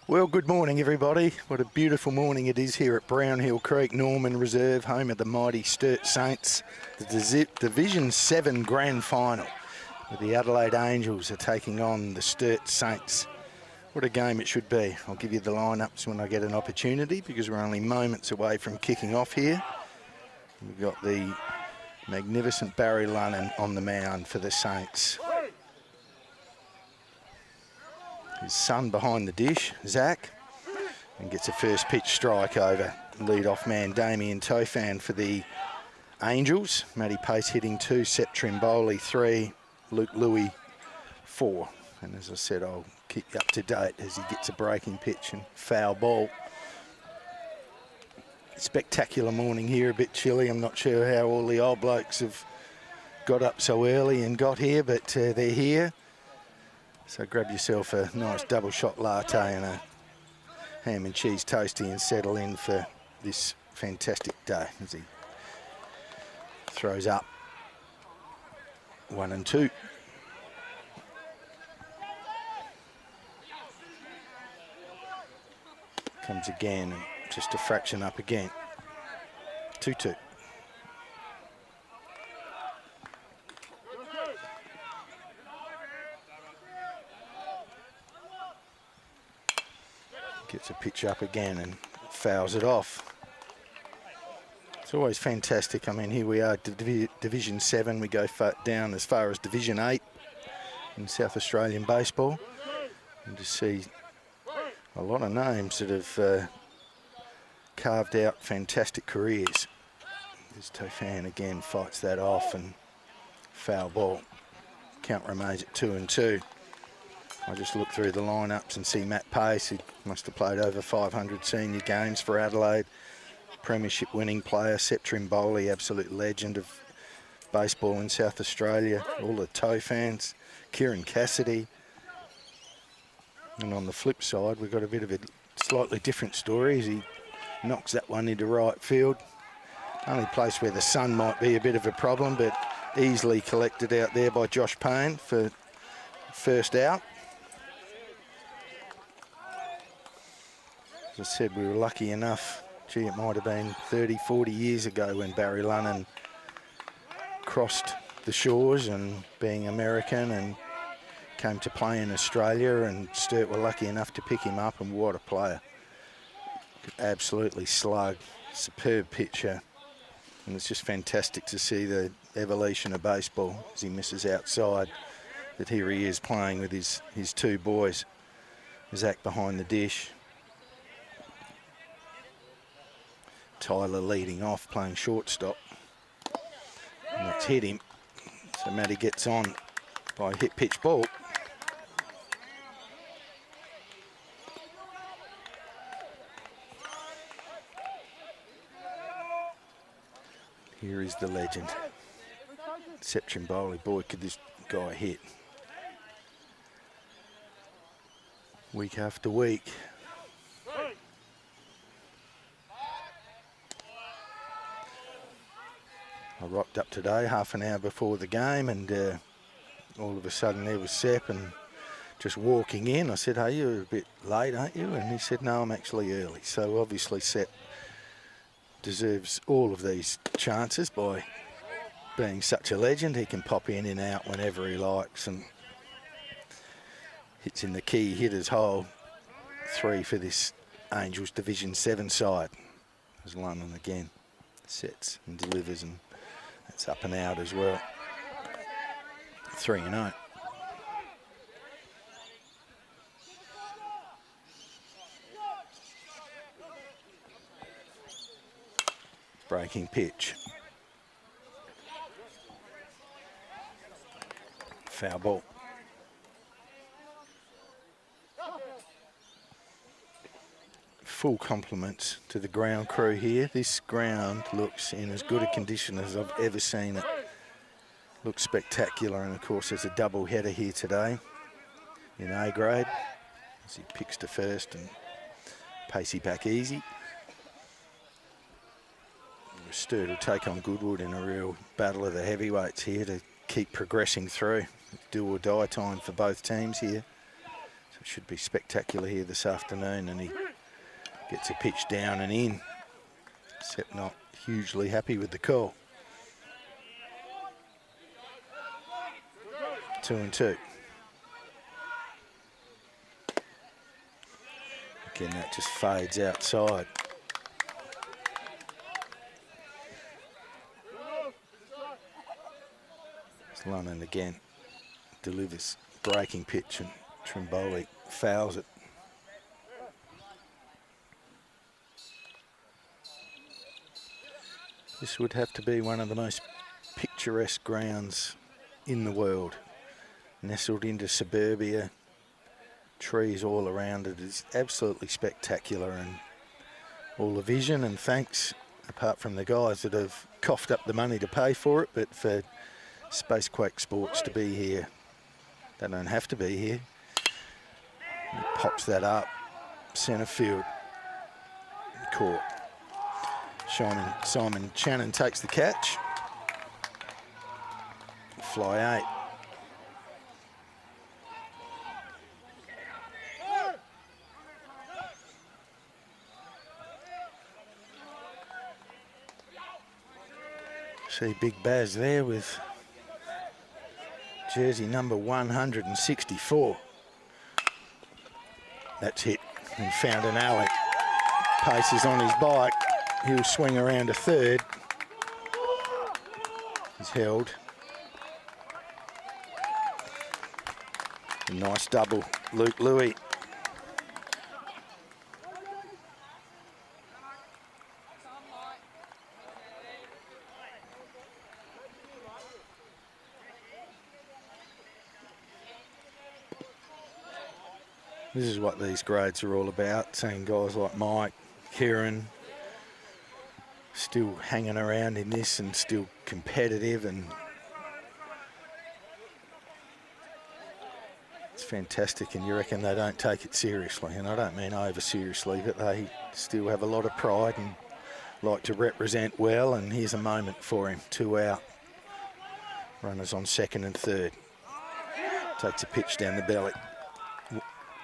Well, good morning, everybody. What a beautiful morning it is here at Brownhill Creek Norman Reserve, home of the mighty Sturt Saints. The Division 7 Grand Final, where the Adelaide Angels are taking on the Sturt Saints. What a game it should be. I'll give you the lineups when I get an opportunity, because we're only moments away from kicking off here. We've got the magnificent Barry Lunnan on the mound for the Saints. His son behind the dish, Zach, and gets a first pitch strike over. Lead-off man Damien Tofan for the Angels. Matty Pace hitting 2, Sep Trimboli 3, Luke Louis 4. And as I said, I'll keep you up to date as he gets a breaking pitch and foul ball. Spectacular morning here, a bit chilly. I'm not sure how all the old blokes have got up so early and got here, but they're here. So grab yourself a nice double shot latte and a ham and cheese toastie and settle in for this fantastic day as he throws up 1 and 2. Comes again, and just a fraction up again. 2-2. Gets a pitch up again and fouls it off. It's always fantastic. I mean, here we are, Division 7. We go down as far as Division 8 in South Australian baseball. And to see a lot of names that have carved out fantastic careers. There's Tofan again, fights that off and foul ball. Count remains at 2 and 2. I just look through the lineups and see Matt Pace, who must have played over 500 senior games for Adelaide. Premiership winning player, Sep Trimboli, absolute legend of baseball in South Australia. All the Tofans, Kieran Cassidy. And on the flip side, we've got a bit of a slightly different story as he knocks that one into right field. Only place where the sun might be a bit of a problem, but easily collected out there by Josh Payne for first out. As I said, we were lucky enough, gee, it might have been 30, 40 years ago when Barry Lunnan crossed the shores and being American and came to play in Australia, and Sturt were lucky enough to pick him up, and what a player. Could absolutely slug, superb pitcher, and it's just fantastic to see the evolution of baseball as he misses outside, that here he is playing with his two boys. Zach behind the dish. Tyler leading off, playing shortstop. And that's hit him. So Matty gets on by hit pitch ball. Here is the legend. Sep Trimboli, boy, could this guy hit. Week after week. I rocked up today half an hour before the game, and all of a sudden there was Sep, and just walking in, I said, hey, you're a bit late, aren't you? And he said, no, I'm actually early. So obviously Sep deserves all of these chances by being such a legend. He can pop in and out whenever he likes, and hits in the key hitter's hole. 3 for this Angels Division 7 side. There's London again, sets and delivers, and that's up and out as well. 3-0. Breaking pitch. Foul ball. Full compliments to the ground crew here. This ground looks in as good a condition as I've ever seen it. Looks spectacular, and of course there's a double header here today in A grade as he picks to first and Pacey back easy. Sturt will take on Goodwood in a real battle of the heavyweights here to keep progressing through. Do or die time for both teams here. So should be spectacular here this afternoon, and he gets a pitch down and in. Sepp not hugely happy with the call. 2-2. Again, that just fades outside. Lunnan again delivers breaking pitch, and Trimboli fouls it. This would have to be one of the most picturesque grounds in the world. Nestled into suburbia, trees all around it. It's absolutely spectacular, and all the vision and thanks, apart from the guys that have coughed up the money to pay for it, but for Spacequake Sports to be here. They don't have to be here. He pops that up. Centre field. Caught. Simon Shannon takes the catch. Fly 8. See Big Baz there with jersey number 164. That's hit and found an alley. Paces on his bike. He'll swing around to third. He's held. A nice double, Luke Louis. This is what these grades are all about, seeing guys like Mike, Kieran, still hanging around in this and still competitive, and it's fantastic, and you reckon they don't take it seriously, and I don't mean over seriously, but they still have a lot of pride and like to represent well, and here's a moment for him. 2 out. Runners on second and third. Takes a pitch down the belly.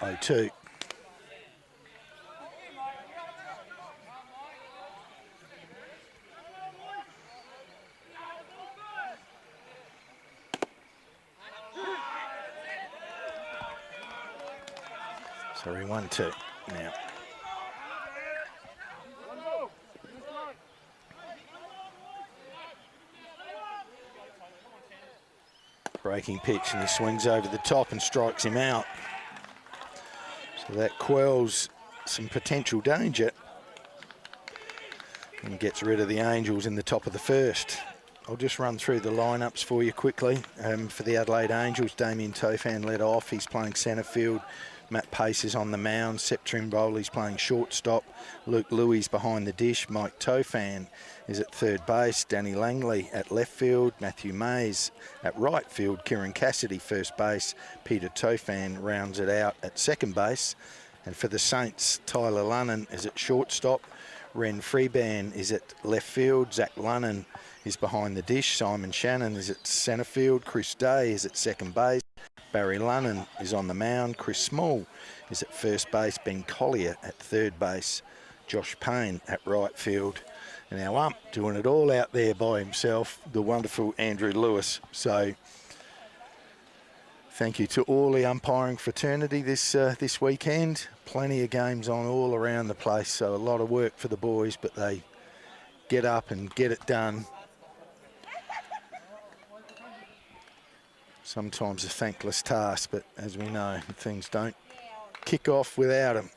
0-2. Sorry, 1-2 now. Breaking pitch, and he swings over the top and strikes him out. So that quells some potential danger and gets rid of the Angels in the top of the first. I'll just run through the lineups for you quickly. For the Adelaide Angels, Damien Tofan led off. He's playing centre field. Matt Pace is on the mound. Sepp Trimboli's playing shortstop. Luke Louis behind the dish. Mike Tofan is at third base. Danny Langley at left field. Matthew Mays at right field. Kieran Cassidy first base. Peter Tofan rounds it out at second base. And for the Saints, Tyler Lunnan is at shortstop. Ren Freeban is at left field. Zach Lunnan is behind the dish. Simon Shannon is at centre field. Chris Day is at second base. Barry Lunnan is on the mound. Chris Small is at first base. Ben Collier at third base. Josh Payne at right field. And our ump doing it all out there by himself, the wonderful Andrew Lewis. So thank you to all the umpiring fraternity this weekend. Plenty of games on all around the place, so a lot of work for the boys, but they get up and get it done. Sometimes a thankless task, but as we know, things don't kick off without them.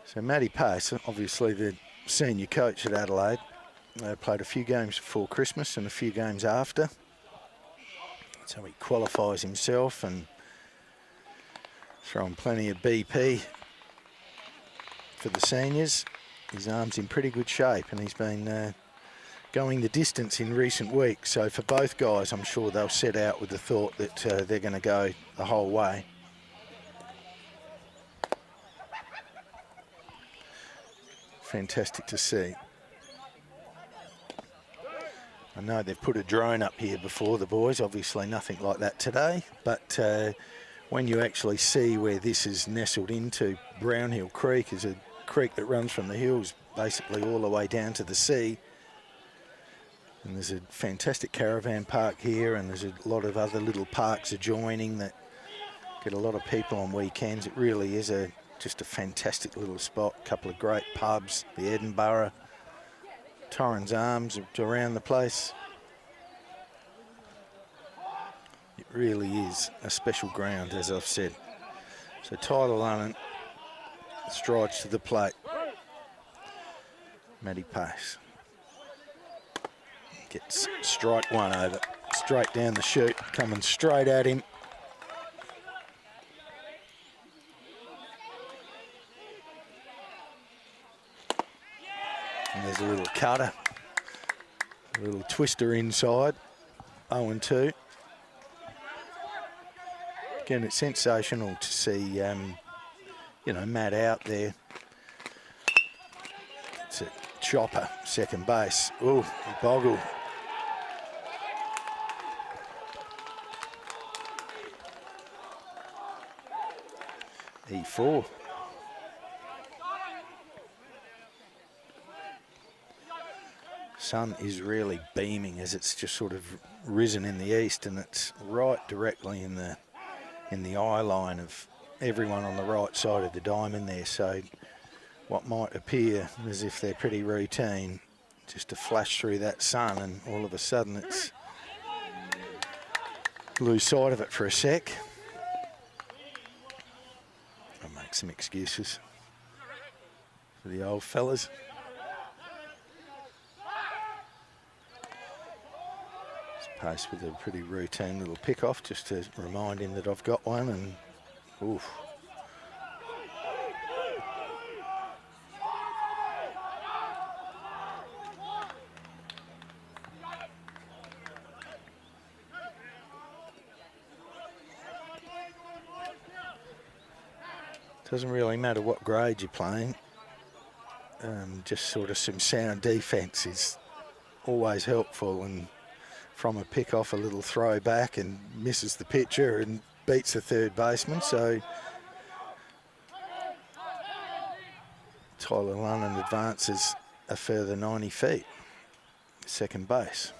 So Matty Pace, obviously the senior coach at Adelaide, played a few games before Christmas and a few games after. So he qualifies himself and throwing plenty of BP for the seniors. His arm's in pretty good shape, and he's been going the distance in recent weeks. So for both guys, I'm sure they'll set out with the thought that they're going to go the whole way. Fantastic to see. I know they've put a drone up here before, the boys, obviously nothing like that today, but when you actually see where this is nestled into, Brownhill Creek is a creek that runs from the hills basically all the way down to the sea. And there's a fantastic caravan park here, and there's a lot of other little parks adjoining that get a lot of people on weekends. It really is just a fantastic little spot. A couple of great pubs, the Edinburgh, Torrens Arms around the place. It really is a special ground, as I've said. So Tyler Lunnan strides to the plate. Matty Pace gets strike one over, straight down the chute, coming straight at him. And there's a little cutter, a little twister inside, 0-2. Again, it's sensational to see, you know, Matt out there. It's a chopper, second base. Oh, boggle. E4. Sun is really beaming as it's just sort of risen in the east, and it's right directly in the eye line of everyone on the right side of the diamond there. So what might appear as if they're pretty routine, just to flash through that sun, and all of a sudden it's lose sight of it for a sec. I'll make some excuses for the old fellas. Pace with a pretty routine little pick off, just to remind him that I've got one, and oof. Doesn't really matter what grade you're playing, just sort of some sound defence is always helpful, and from a pick off, a little throw back and misses the pitcher and beats the third baseman. So Tyler Lunnan advances a further 90 feet, second base.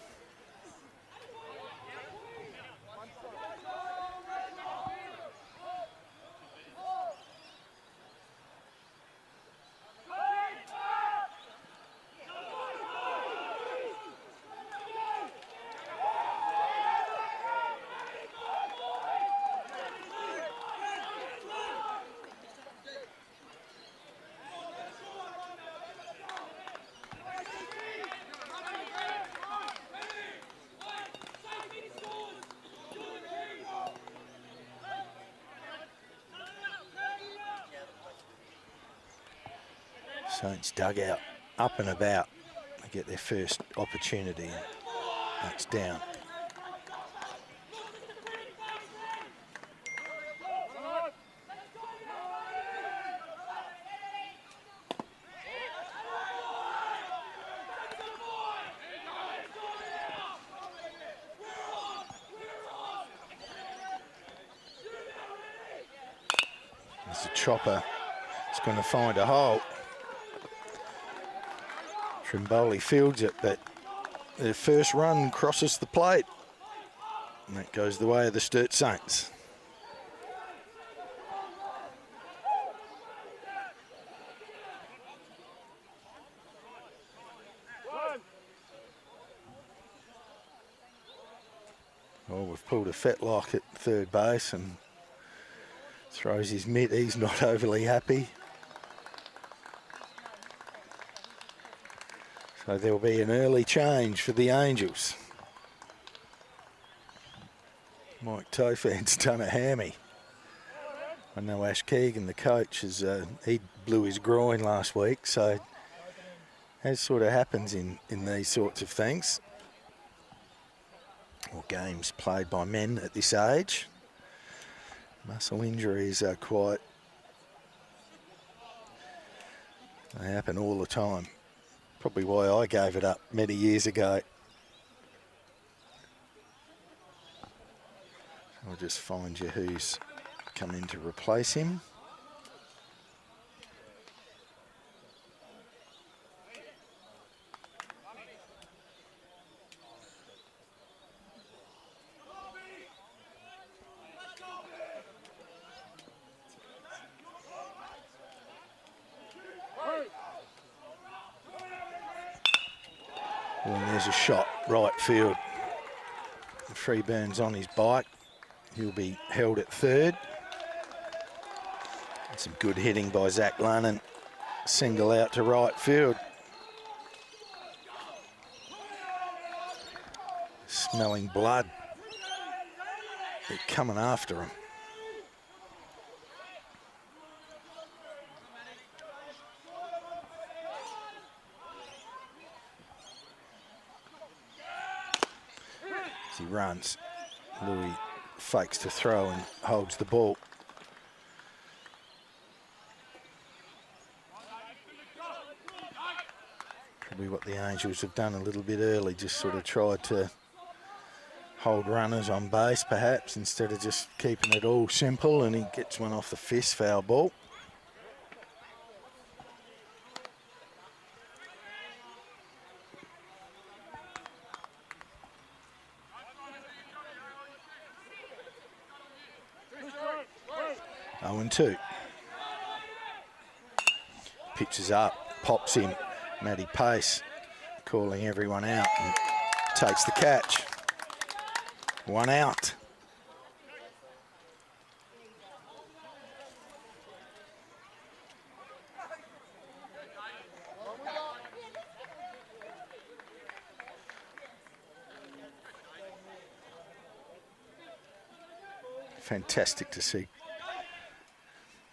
Saints dugout up and about. They get their first opportunity. That's down. There's a chopper. It's going to find a hole. Trimboli fields it, but their first run crosses the plate. And that goes the way of the Sturt Saints. Well, we've pulled a fetlock at third base and throws his mitt. He's not overly happy. So there'll be an early change for the Angels. Mike Tofan's done a hammy. I know Ash Keegan, the coach, he blew his groin last week, so as sort of happens in these sorts of things, or games played by men at this age. Muscle injuries are they happen all the time. Probably why I gave it up many years ago. I'll just find you who's come in to replace him. And there's a shot, right field. Freeburn's on his bike. He'll be held at third. And some good hitting by Zach Lunnan. Single out to right field. Smelling blood. They're coming after him. As he runs, Louis fakes to throw and holds the ball. Probably what the Angels have done a little bit early, just sort of tried to hold runners on base perhaps instead of just keeping it all simple, and he gets one off the fist, foul ball. Oh, and 2. Pitches up, pops him. Matty Pace calling everyone out and takes the catch. 1 out. Fantastic to see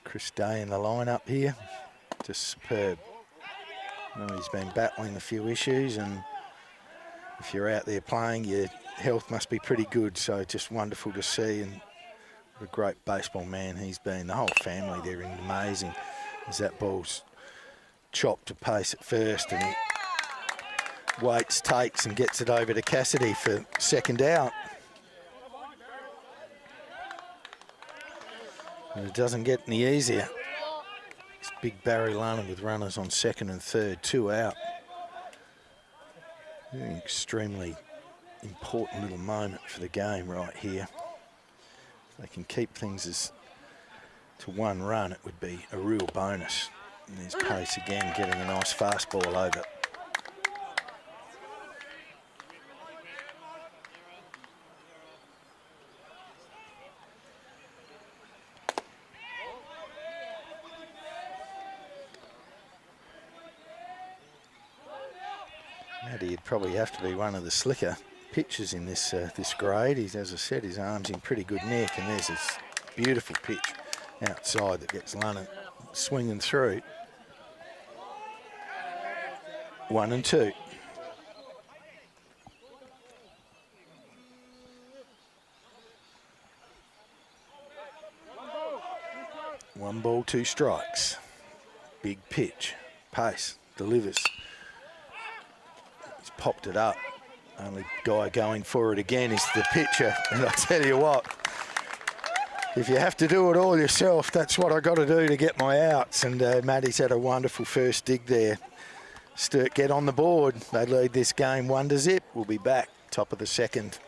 Chris Day in the lineup here. Just superb. I know he's been battling a few issues, and if you're out there playing, your health must be pretty good. So just wonderful to see, and what a great baseball man he's been. The whole family, they're amazing. As that ball's chopped to Pace at first, and he waits, takes, and gets it over to Cassidy for second out. And it doesn't get any easier. It's big Barry Lunnan with runners on second and third, 2 out. An extremely important little moment for the game right here. If they can keep things as to 1 run, it would be a real bonus. And there's Pace again, getting a nice fastball over. He'd probably have to be one of the slicker pitchers in this this grade. He's, as I said, his arm's in pretty good nick, and there's this beautiful pitch outside that gets Lunnan swinging through. 1 and 2. One ball, 2 strikes. Big pitch. Pace delivers. Popped it up. Only guy going for it again is the pitcher. And I tell you what, if you have to do it all yourself, that's what I got to do to get my outs. And Matty's had a wonderful first dig there. Sturt get on the board. They lead this game 1-0. We'll be back top of the second.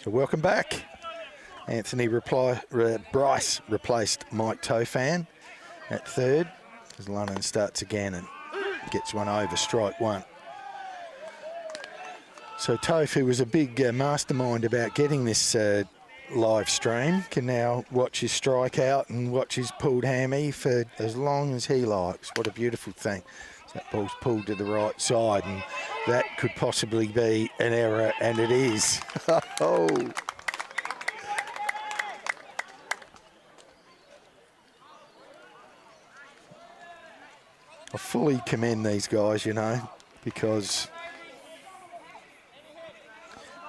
So welcome back. Bryce replaced Mike Tofan at third as Lunnon starts again and gets one over, strike one. So Toph, who was a big mastermind about getting this live stream, can now watch his strikeout and watch his pulled hammy for as long as he likes. What a beautiful thing. So that ball's pulled to the right side, and that could possibly be an error, and it is. Oh. I fully commend these guys, you know, because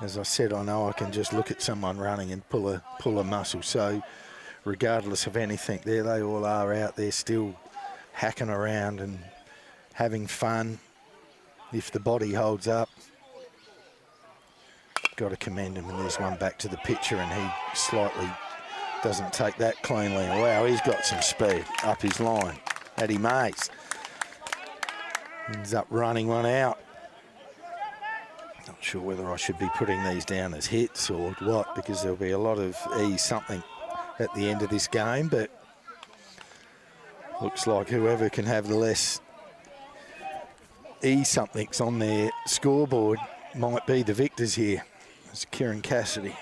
as I said, I know I can just look at someone running and pull a muscle. So regardless of anything, there they all are out there still hacking around and having fun. If the body holds up, got to commend him. And there's one back to the pitcher, and he slightly doesn't take that cleanly. Wow, he's got some speed up his line. Eddie Mays ends up running one out. Not sure whether I should be putting these down as hits or what, because there'll be a lot of something at the end of this game, but looks like whoever can have the less somethings on their scoreboard might be the victors here. It's Kieran Cassidy.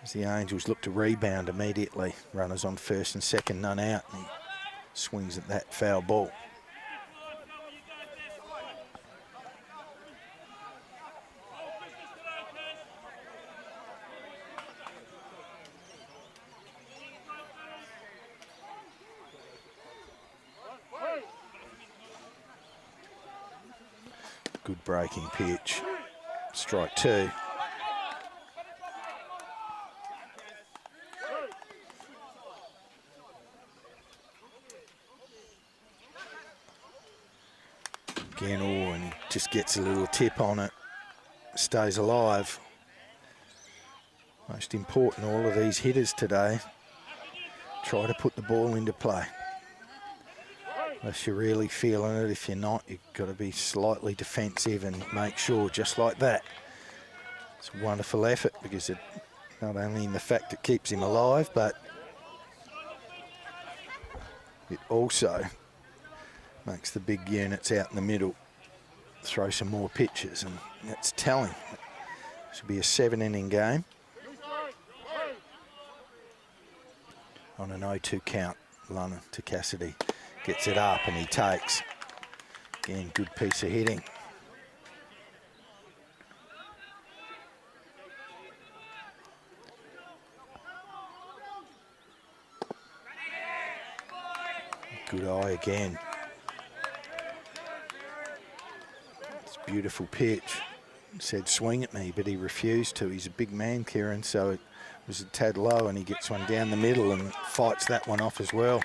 As the Angels look to rebound immediately. Runners on first and second, none out, and he swings at that foul ball. Good breaking pitch. Strike two. Again, and he just gets a little tip on it. Stays alive. Most important, all of these hitters today try to put the ball into play. Unless you're really feeling it. If you're not, you've got to be slightly defensive and make sure, just like that. It's a wonderful effort, because it not only in the fact it keeps him alive, but it also makes the big units out in the middle throw some more pitches, and that's telling. This will be a 7-inning game on an 0-2 count. Lunnon to Cassidy. Gets it up and he takes. Again, good piece of hitting. Good eye again. It's a beautiful pitch. Said swing at me, but he refused to. He's a big man, Kieran, so it was a tad low, and he gets one down the middle and fights that one off as well.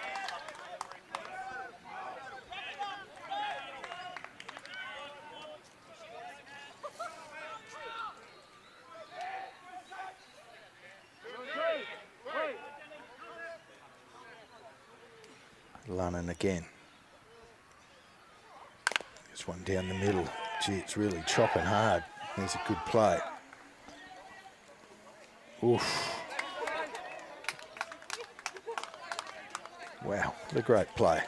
Lunnon again. There's one down the middle. Gee, it's really chopping hard. There's a good play. Oof. Wow, what a great play.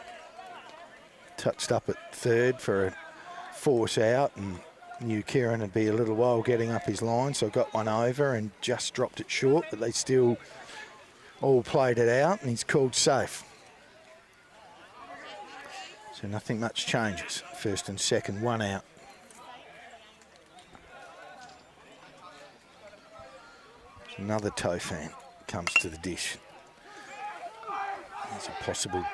Touched up at third for a force out, and knew Kieran would be a little while getting up his line, so got one over and just dropped it short, but they still all played it out, and he's called safe. So nothing much changes. First and second, one out. Another Tofan comes to the dish. There's a possible...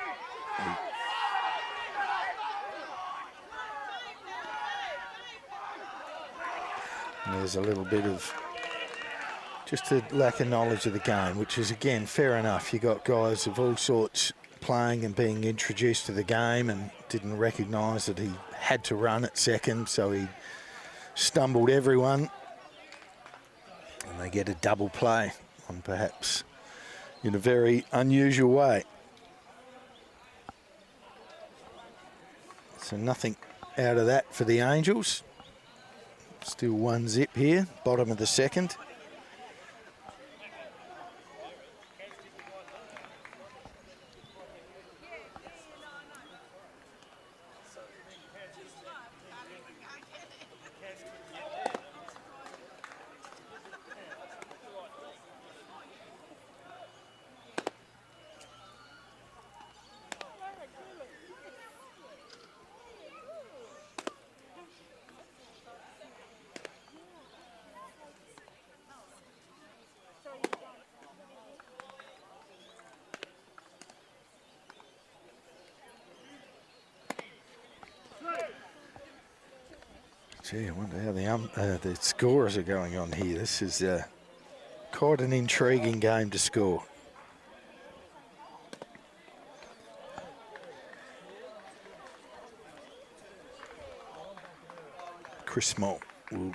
And there's a little bit of just a lack of knowledge of the game, which is, again, fair enough. You got guys of all sorts playing and being introduced to the game and didn't recognise that he had to run at second, so he stumbled everyone. And they get a double play on perhaps in a very unusual way. So nothing out of that for the Angels. Still 1-0 here, bottom of the second. Gee, I wonder how the scores are going on here. This is quite an intriguing game to score. Chris Small will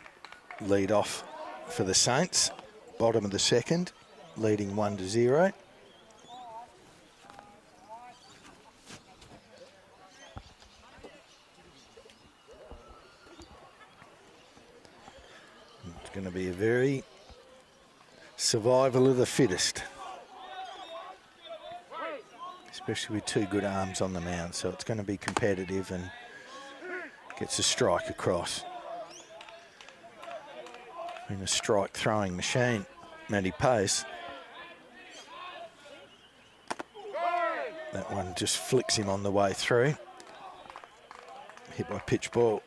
lead off for the Saints. Bottom of the second, leading 1-0. It's going to be a very survival of the fittest, especially with two good arms on the mound. So it's going to be competitive and gets a strike across. In a strike throwing machine, Matty Pace. That one just flicks him on the way through. Hit by pitch ball.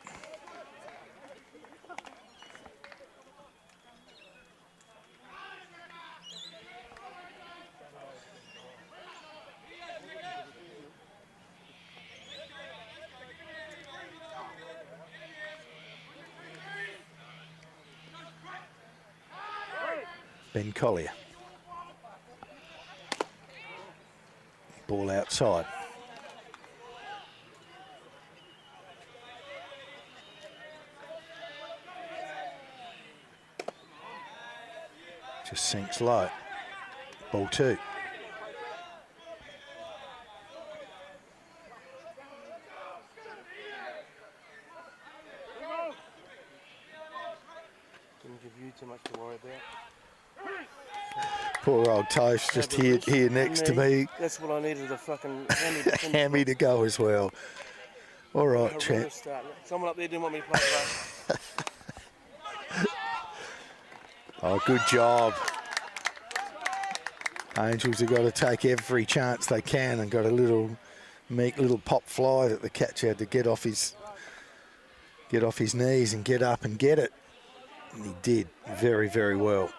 Ben Collier. Ball outside. Just sinks low. Ball 2. Didn't give you too much to worry about. Poor old Toast just here next to me. That's what I needed, a fucking hammy to go as well. All right, champ. Someone up there didn't want me to play today. Oh, good job. Angels have got to take every chance they can and got a meek little pop fly that the catcher had to get off his knees and get up and get it. And he did very, very well.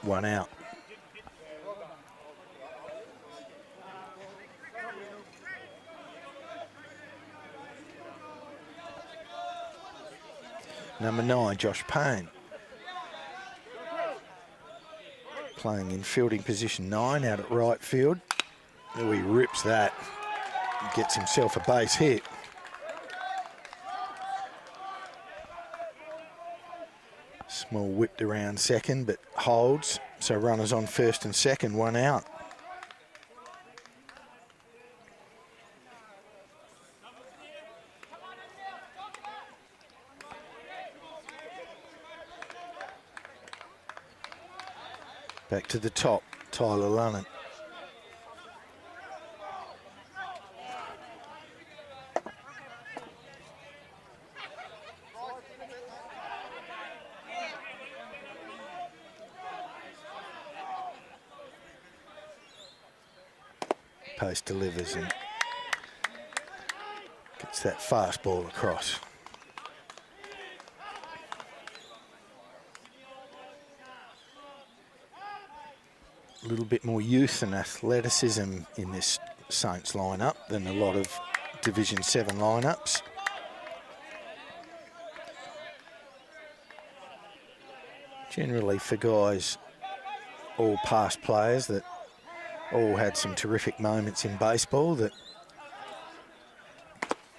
1 out. Number 9, Josh Payne. Playing in fielding position 9 out at right field. Oh, he rips that. He gets himself a base hit. Small whipped around second, but holds. So runners on first and second, 1 out. Back to the top, Tyler Lunnan. Pace delivers and gets that fastball across. A little bit more youth and athleticism in this Saints lineup than a lot of Division 7 lineups. Generally for guys, all past players that all had some terrific moments in baseball, that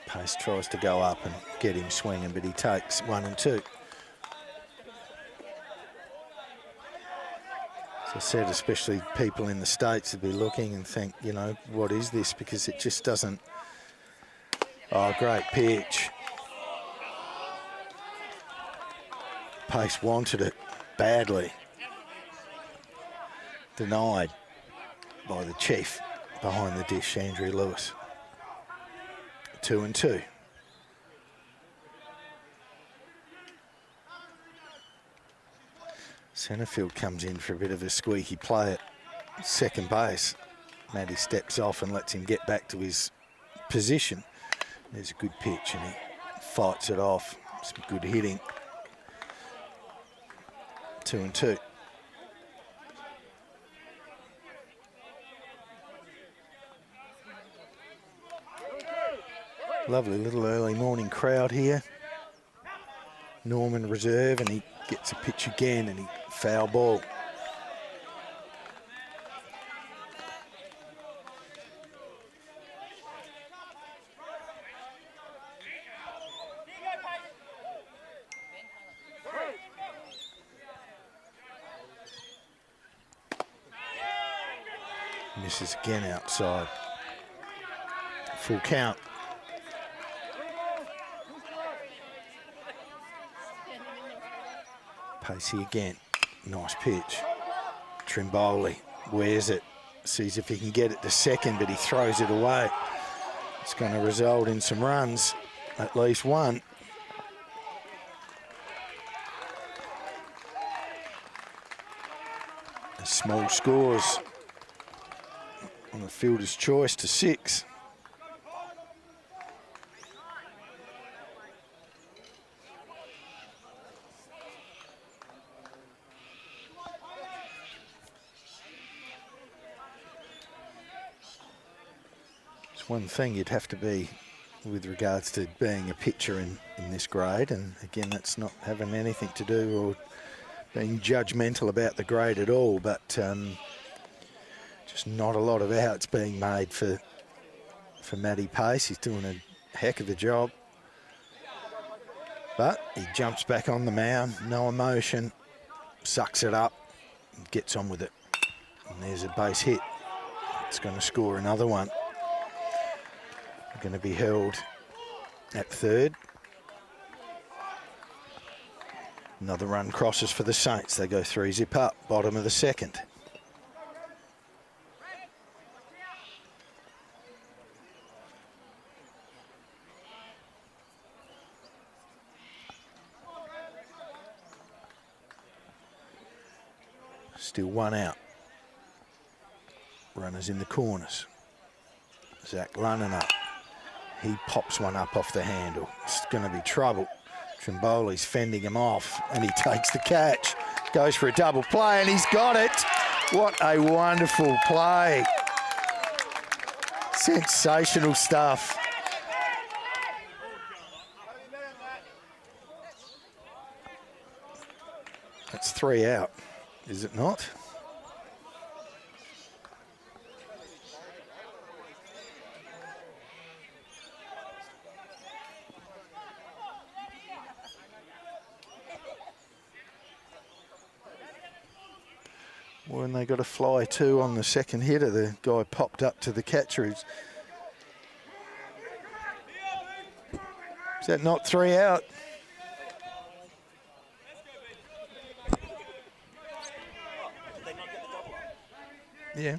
Pace tries to go up and get him swinging, but he takes 1 and 2. I said, especially people in the States would be looking and think, you know, what is this? Because it just doesn't. Oh, great pitch. Pace wanted it badly. Denied by the chief behind the dish, Andrew Lewis. 2-2. Centrefield comes in for a bit of a squeaky play at second base. Matty steps off and lets him get back to his position. There's a good pitch and he fights it off. Some good hitting. 2-2. Lovely little early morning crowd here. Norman reserve, and he gets a pitch again and he foul ball. Misses again outside. Full count. Pacey again. Nice pitch. Trimboli wears it. Sees if he can get it to second, but he throws it away. It's going to result in some runs, at least one. Small scores on the fielder's choice to 6. It's one thing you'd have to be with regards to being a pitcher in this grade, and again, that's not having anything to do or being judgmental about the grade at all, but just not a lot of outs being made for Matty Pace. He's doing a heck of a job. But he jumps back on the mound, no emotion, sucks it up, and gets on with it. And there's a base hit. It's going to score another one. Going to be held at third. Another run crosses for the Saints. They go 3-zip up, bottom of the second. Still one out. Runners in the corners. Zach Lunnon up. He pops one up off the handle. It's going to be trouble. Trimboli's fending him off, and he takes the catch. Goes for a double play, and he's got it. What a wonderful play. Sensational stuff. That's 3 out, is it not? When they got a fly too on the second hitter, the guy popped up to the catcher. Is that not 3 out? Yeah.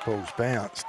Ball's bounced.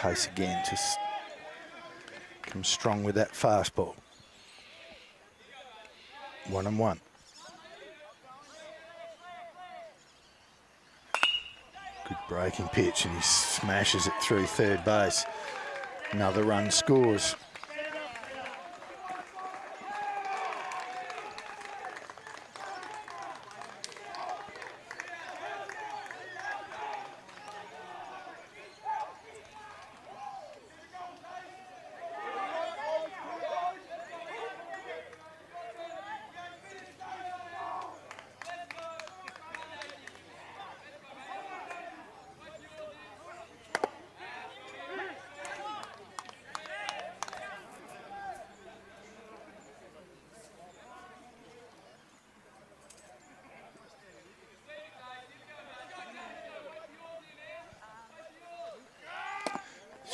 pace again. Just comes strong with that fastball. 1-1. Good breaking pitch, and he smashes it through third base. Another run scores.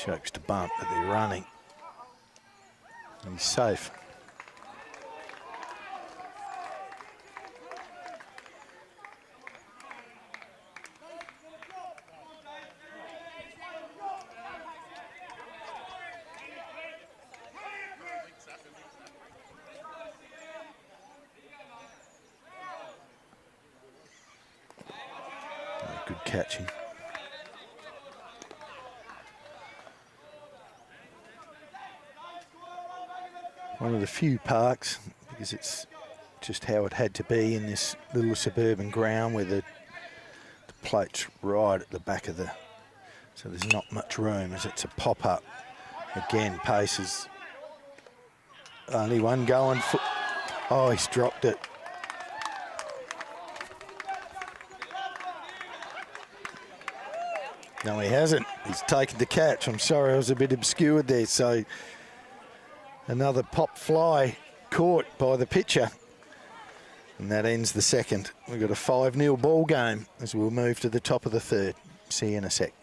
Chokes to bunt, but they're running. He's safe. Good catching. One of the few parks, because it's just how it had to be in this little suburban ground where the plate's right at the back of the, so there's not much room as it's a pop-up. Again, pace is only one going. Oh, he's dropped it. No, he hasn't. He's taken the catch. I'm sorry, I was a bit obscured there. So another pop fly caught by the pitcher. And that ends the second. We've got a 5-0 ball game as we'll move to the top of the third. See you in a sec.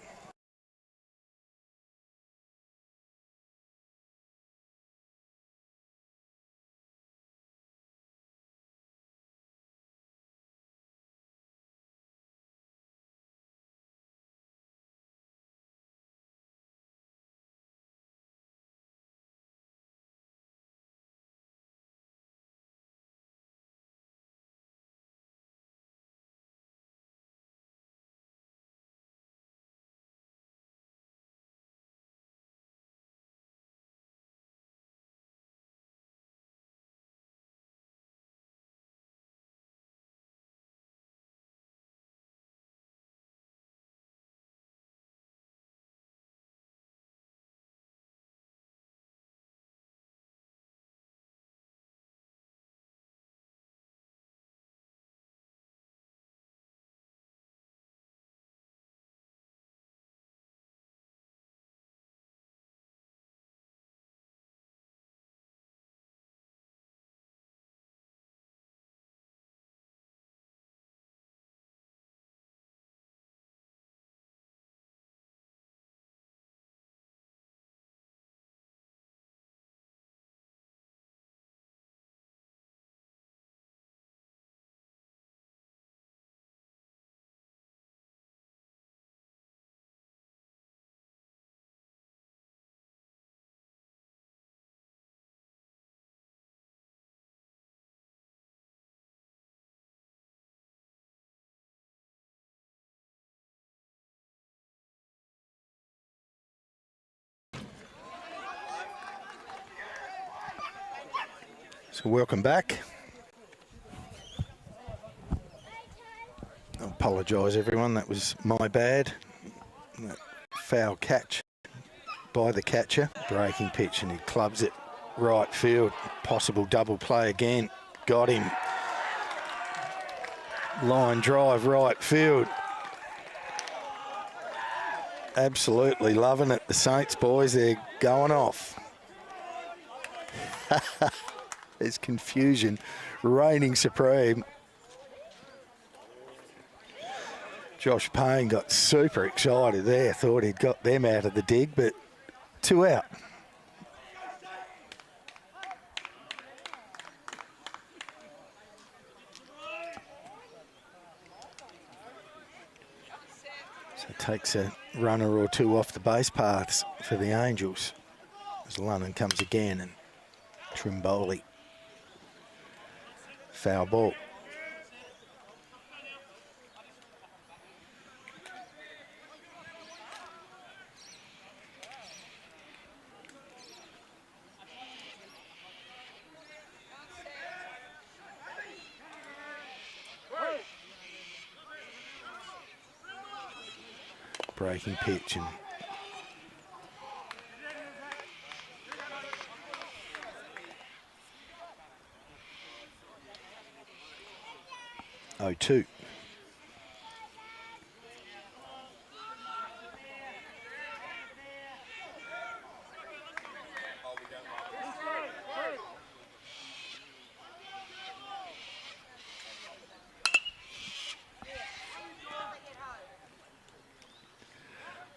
So welcome back. I apologise everyone, that was my bad. That foul catch by the catcher. Breaking pitch and he clubs it right field. Possible double play again. Got him. Line drive right field. Absolutely loving it. The Saints boys, they're going off. There's confusion reigning supreme. Josh Payne got super excited there. Thought he'd got them out of the dig, but 2 out. So it takes a runner or two off the base paths for the Angels. As Lunnon comes again and Trimboli. Foul ball. Breaking pitch and oh, 2.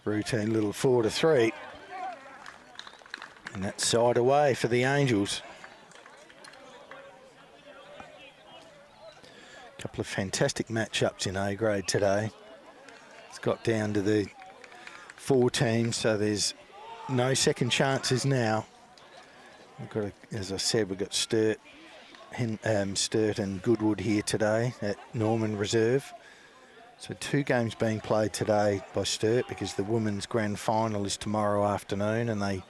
Routine little 4-3. And that's side away for the Angels. A couple of fantastic matchups in A grade today. It's got down to the 4 teams, so there's no second chances now. We've got, as I said, we've got Sturt and Goodwood here today at Norman Reserve. So 2 games being played today by Sturt because the women's grand final is tomorrow afternoon and they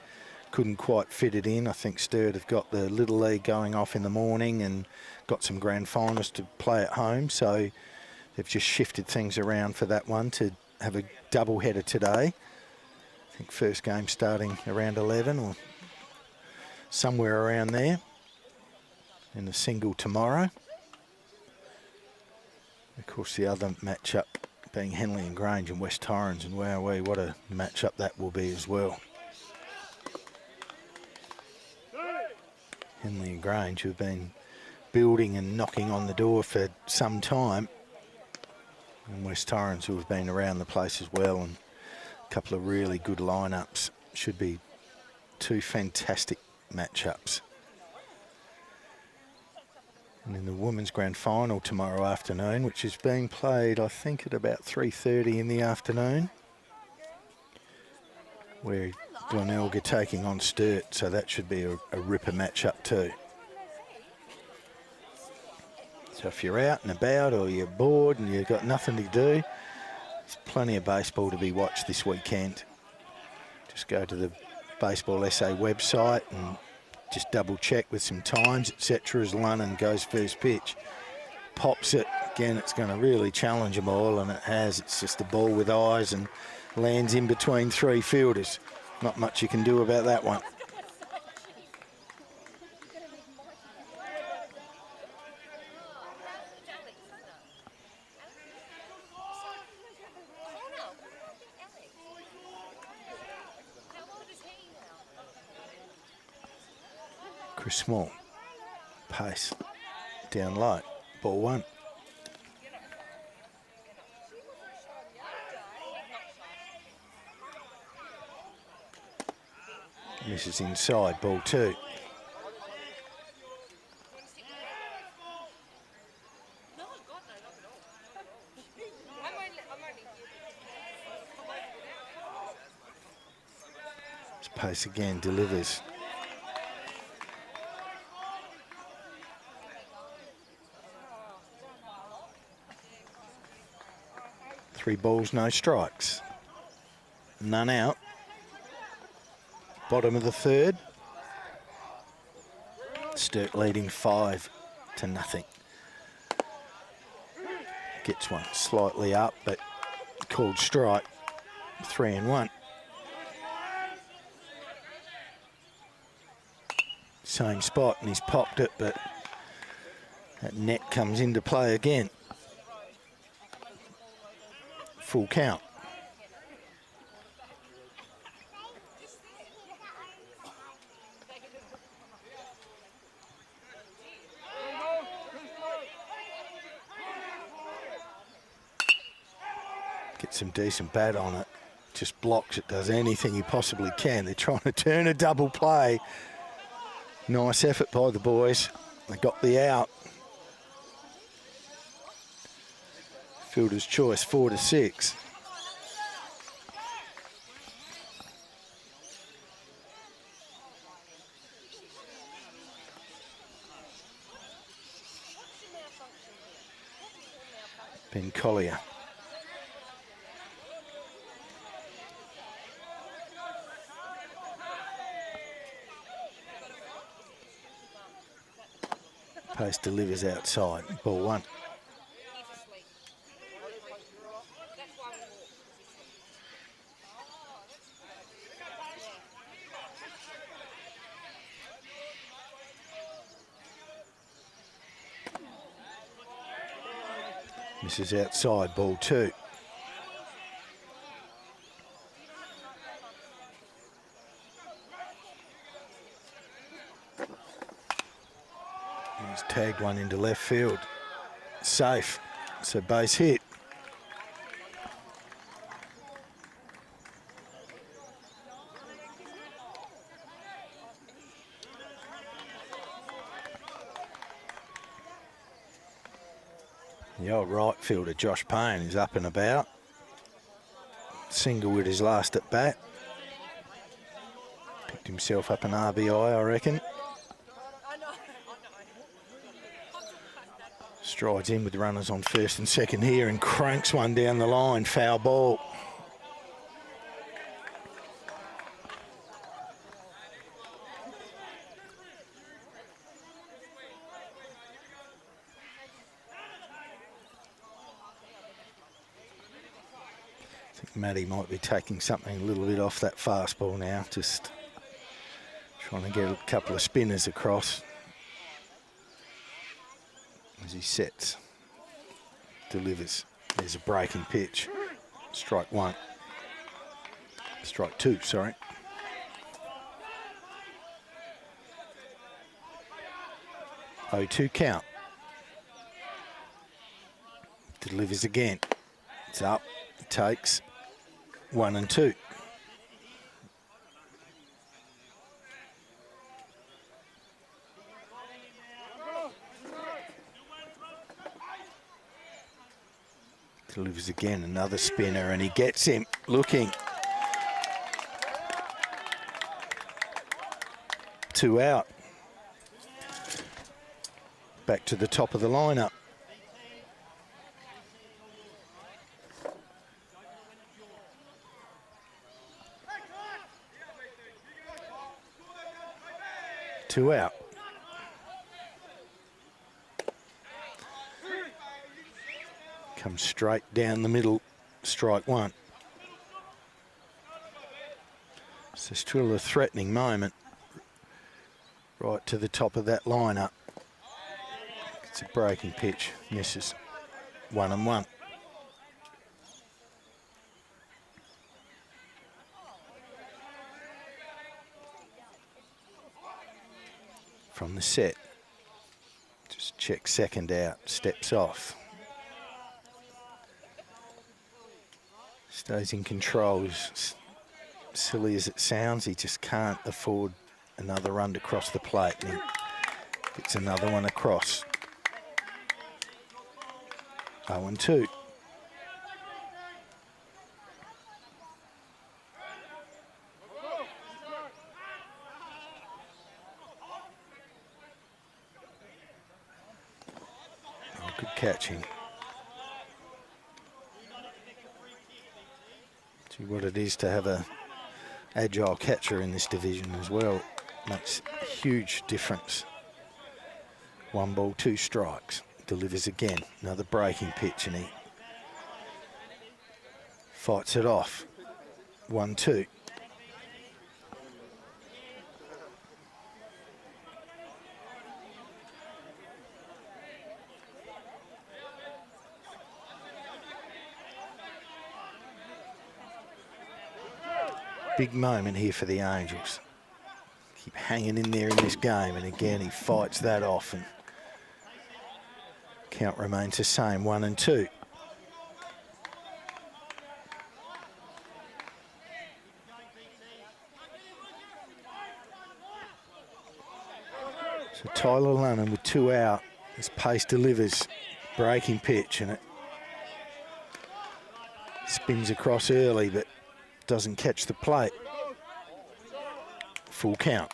couldn't quite fit it in. I think Sturt have got the Little League going off in the morning and got some grand finals to play at home. So they've just shifted things around for that one to have a double header today. I think first game starting around 11 or somewhere around there. And a single tomorrow. Of course, the other matchup being Henley and Grange and West Torrens, and wowee, what a matchup that will be as well. Henley and Grange, who've been building and knocking on the door for some time, and West Torrens, who have been around the place as well, and a couple of really good lineups. Should be 2 fantastic matchups. And in the women's grand final tomorrow afternoon, which is being played, I think, at about 3:30 in the afternoon, where Glenelg taking on Sturt, so that should be a ripper matchup too. So if you're out and about or you're bored and you've got nothing to do, there's plenty of baseball to be watched this weekend. Just go to the Baseball SA website and just double check with some times, etc. as Lunnon goes first pitch. Pops it, again, it's going to really challenge them all, and it has. It's just a ball with eyes and lands in between 3 fielders. Not much you can do about that one. Chris Small, pace, down low, ball 1. Misses inside, ball 2. This pace again delivers. Three balls, no strikes. None out. Bottom of the 3rd. Sturt leading 5-0. Gets one slightly up, but called strike. 3-1. Same spot, and he's popped it, but that net comes into play again. Full count. Get some decent bat on it. Just blocks it, does anything he possibly can. They're trying to turn a double play. Nice effort by the boys. They got the out. Fielder's choice, 4-6. Ben Collier. Post delivers outside. Ball one. Misses outside. Ball two. He's tagged one into left field. Safe. So base hit. The old right fielder, Josh Payne, is up and about. Single with his last at bat. Picked himself up an RBI, I reckon. Strides in with runners on first and second here and cranks one down the line. Foul ball. I think Matty might be taking something a little bit off that fastball now. Just trying to get a couple of spinners across. As he sets, delivers. There's a breaking pitch. Strike one. Strike two, sorry. Oh, 2 count. Delivers again. It's up. It takes 1 and 2. Delivers again, another spinner, and he gets him looking. 2 out. Back to the top of the lineup. Two out. Comes straight down the middle, strike one. So still a threatening moment right to the top of that lineup. It's a breaking pitch, misses. 1 and 1. From the set, just check second out, steps off. Stays in control. As silly as it sounds, he just can't afford another run to cross the plate. And he gets another one across. 0 and 2. Oh, good catching. See what it is to have a agile catcher in this division as well. Makes a huge difference. 1 ball, 2 strikes. Delivers again. Another breaking pitch, and he fights it off. 1 2. Big moment here for the Angels. Keep hanging in there in this game, and again he fights that off, and count remains the same, 1 and 2. So Tyler Lunnan with 2 out. His pace delivers, breaking pitch, and it spins across early, but doesn't catch the plate. Full count.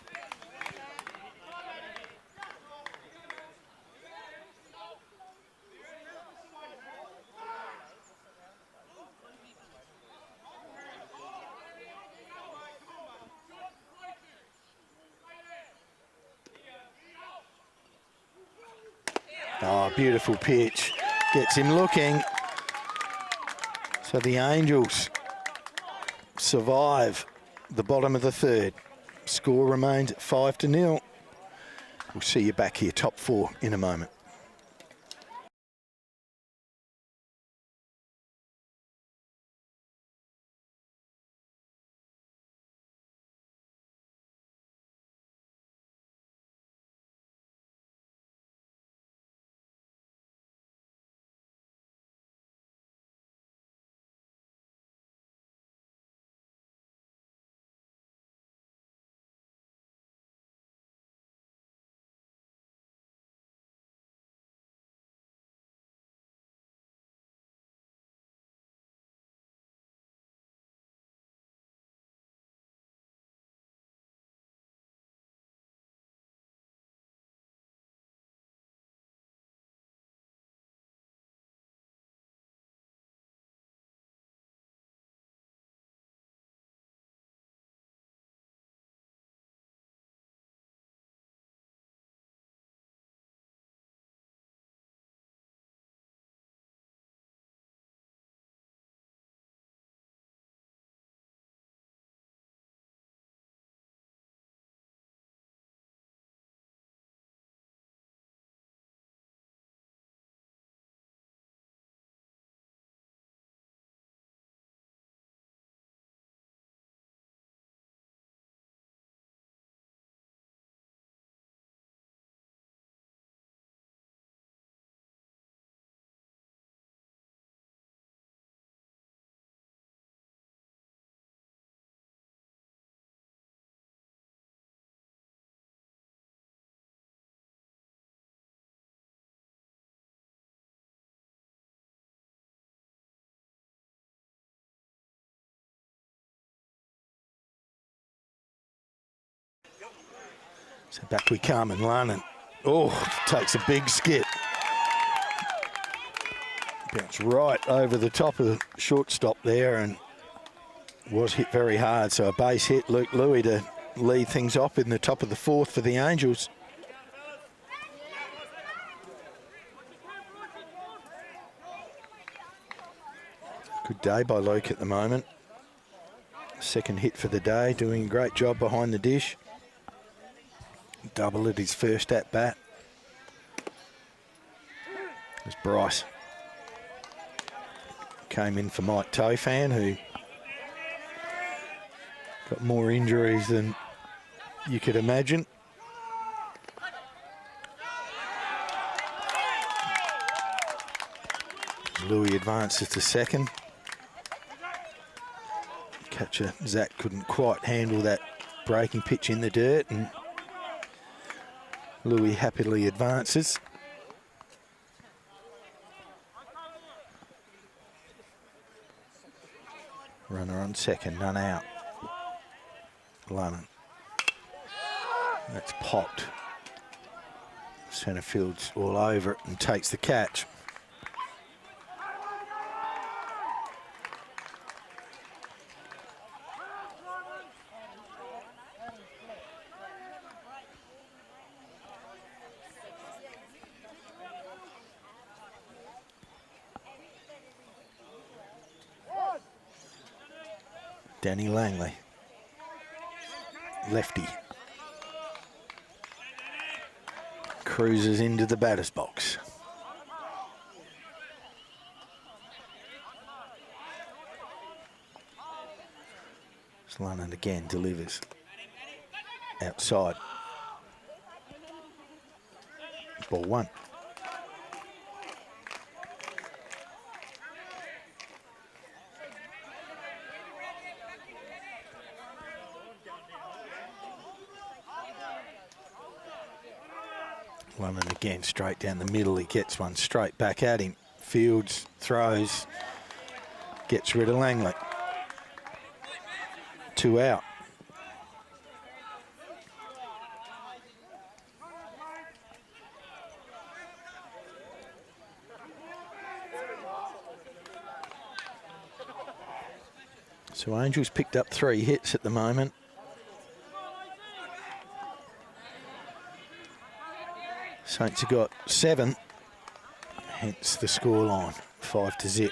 Oh, beautiful pitch. Gets him looking. So the Angels survive the bottom of the third. Score remains at 5-0. We'll see you back here, top four, in a moment. So back we come, and Lannan, takes a big skip. Bounced right over the top of the shortstop there and was hit very hard. So a base hit, Luke Louis to lead things off in the top of the fourth for the Angels. Good day by Luke at the moment. Second hit for the day, doing a great job behind the dish. Double at his first at bat. There's Bryce. Came in for Mike Tofan, who got more injuries than you could imagine. Louis advances to second. Catcher Zach couldn't quite handle that breaking pitch in the dirt, and Louis happily advances. Runner on second, none out. Lannan. That's popped. Centre field's all over it and takes the catch. Danny Langley, lefty, cruises into the batter's box. Lannan again delivers outside. Ball one. Lannan again straight down the middle. He gets one straight back at him. Fields, throws, gets rid of Langley. 2 out. So Angels picked up 3 hits at the moment. Saints have got 7. Hence the scoreline, 5-0.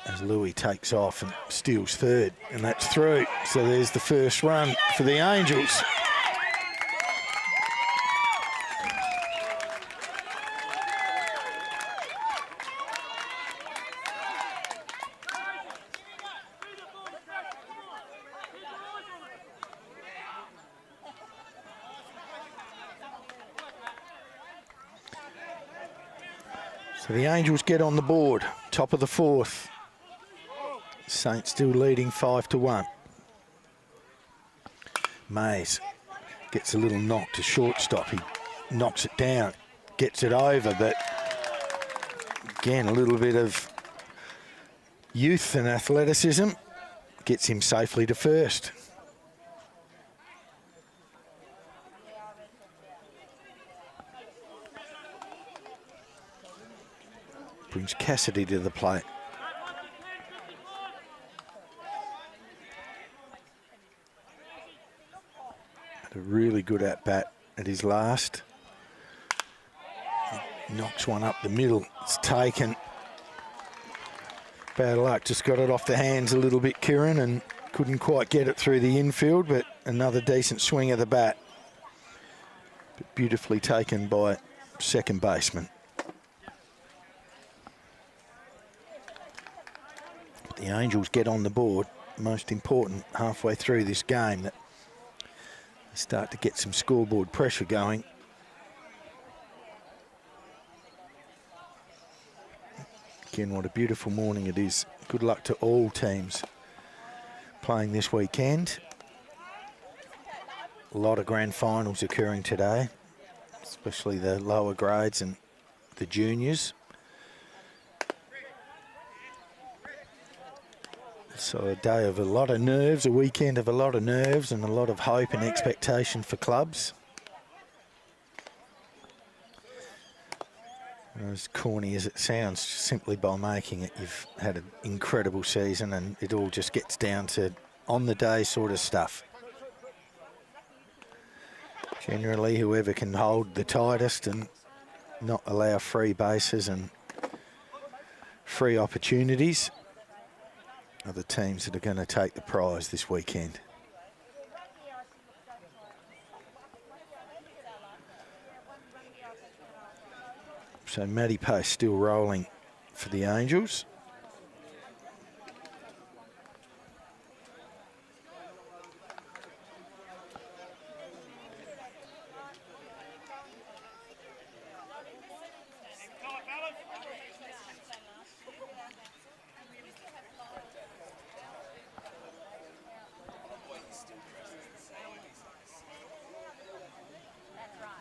As Louis takes off and steals third, and that's through. So there's the first run for the Angels. So the Angels get on the board, top of the fourth. Saints still leading 5-1. Mays gets a little knock to shortstop. He knocks it down, gets it over, but again, a little bit of youth and athleticism gets him safely to first. Brings Cassidy to the plate. Had a really good at-bat at his last. He knocks one up the middle. It's taken. Bad luck, just got it off the hands a little bit, Kieran, and couldn't quite get it through the infield, but another decent swing of the bat. But beautifully taken by second baseman. The Angels get on the board. Most important halfway through this game that they start to get some scoreboard pressure going. Again, what a beautiful morning it is. Good luck to all teams playing this weekend. A lot of grand finals occurring today, especially the lower grades and the juniors. So a day of a lot of nerves, a weekend of a lot of nerves and a lot of hope and expectation for clubs. As corny as it sounds, simply by making it, you've had an incredible season, and it all just gets down to on-the-day sort of stuff. Generally, whoever can hold the tightest and not allow free bases and free opportunities are the teams that are going to take the prize this weekend. So Matty Pace still rolling for the Angels.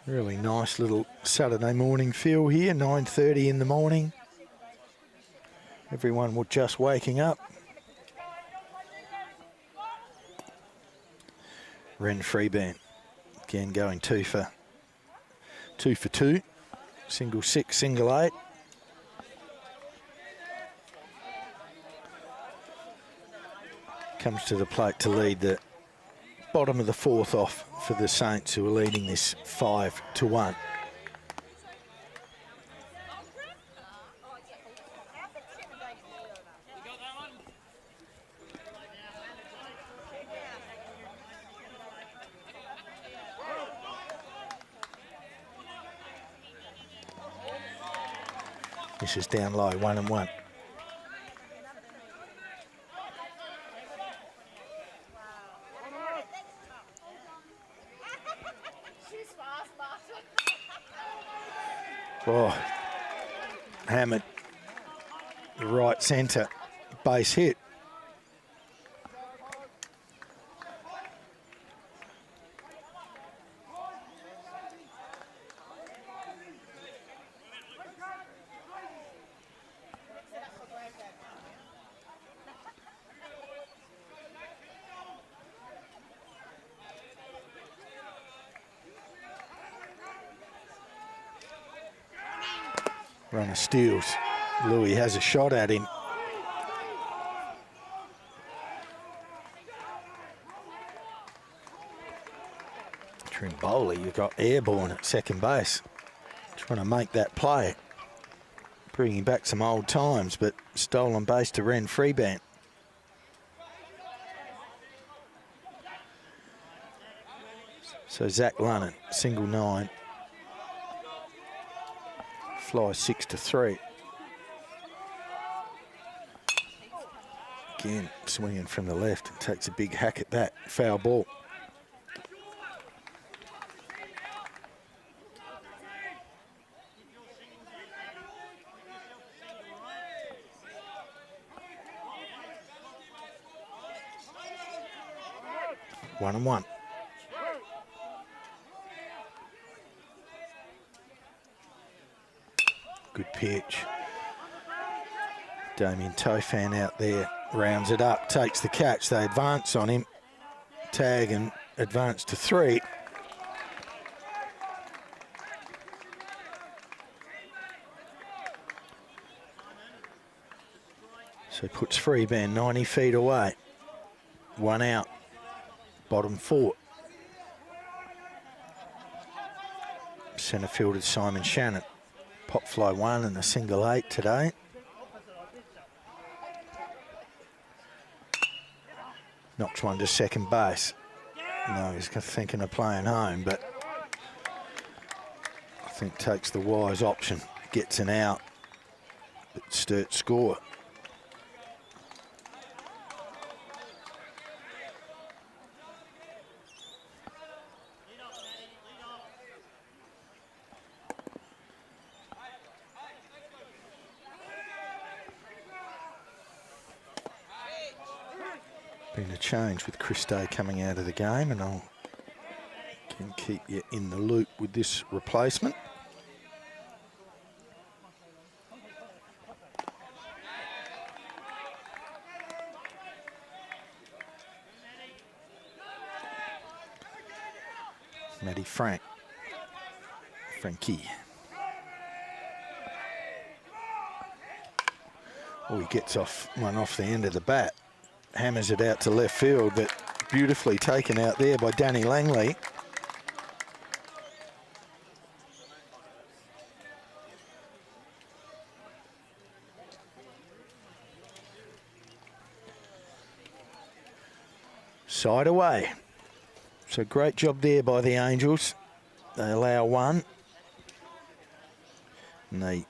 Really nice little Saturday morning feel here, 9:30 in the morning. Everyone will just waking up. Ren Freeburn again going two for two. Single 6, single 8. Comes to the plate to lead the bottom of the fourth off for the Saints, who are leading this 5-1. This is down low, 1-1. Oh, hammered right centre, base hit. Runner steals. Louis has a shot at him. Trimboli, you got airborne at second base. Trying to make that play. Bringing back some old times, but stolen base to Ren Freeband. So Zach Lunnan, single 9. Fly 6-3. Again, swinging from the left and takes a big hack at that. Foul ball. One and one. Good pitch. Damien Tofan out there rounds it up, takes the catch. They advance on him. Tag and advance to 3. So puts Freeband 90 feet away. 1 out. Bottom 4. Centre fielder Simon Shannon. Pop fly 1 and a single 8 today. Knocks one to second base. No, he's thinking of playing home, but I think takes the wise option. Gets an out, but Sturt score. Been a change with Chris Day coming out of the game, and I'll can keep you in the loop with this replacement. Matty Frankie. Oh, he gets one off the end of the bat. Hammers it out to left field, but beautifully taken out there by Danny Langley. Side away. So great job there by the Angels. They allow 1. And they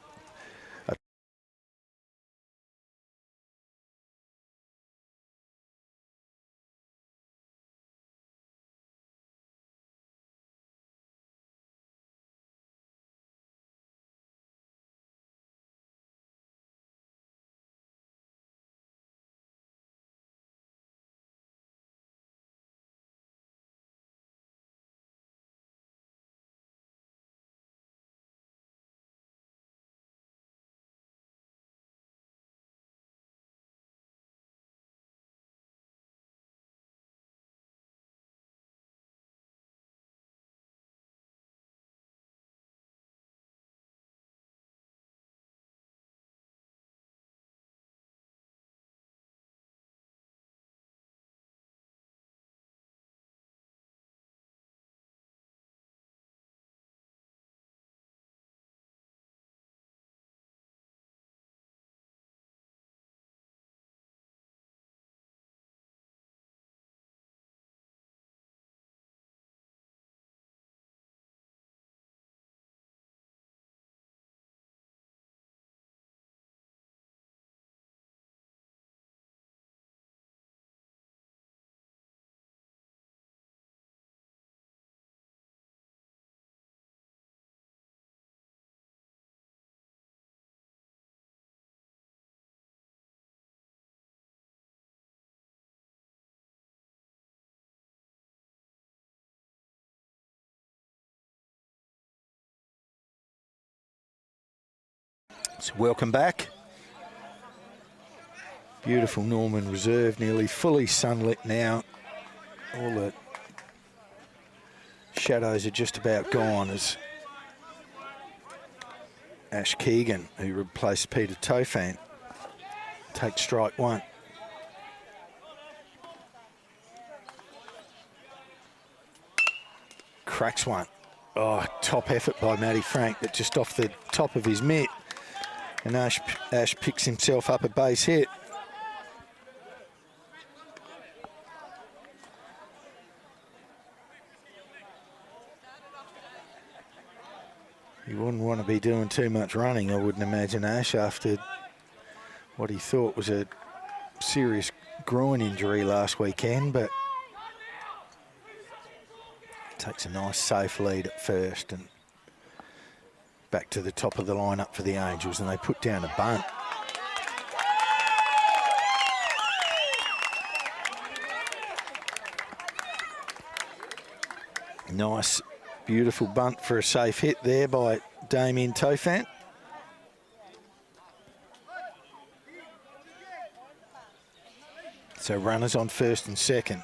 So welcome back. Beautiful Norman Reserve, nearly fully sunlit now. All the shadows are just about gone as Ash Keegan, who replaced Peter Tofan, takes strike 1. Cracks one. Oh, top effort by Matty Frank, but just off the top of his mitt. And Ash picks himself up a base hit. He wouldn't want to be doing too much running, I wouldn't imagine, Ash, after what he thought was a serious groin injury last weekend, but takes a nice safe lead at first and back to the top of the lineup for the Angels, and they put down a bunt. Nice, beautiful bunt for a safe hit there by Damien Tofant. So runners on first and second.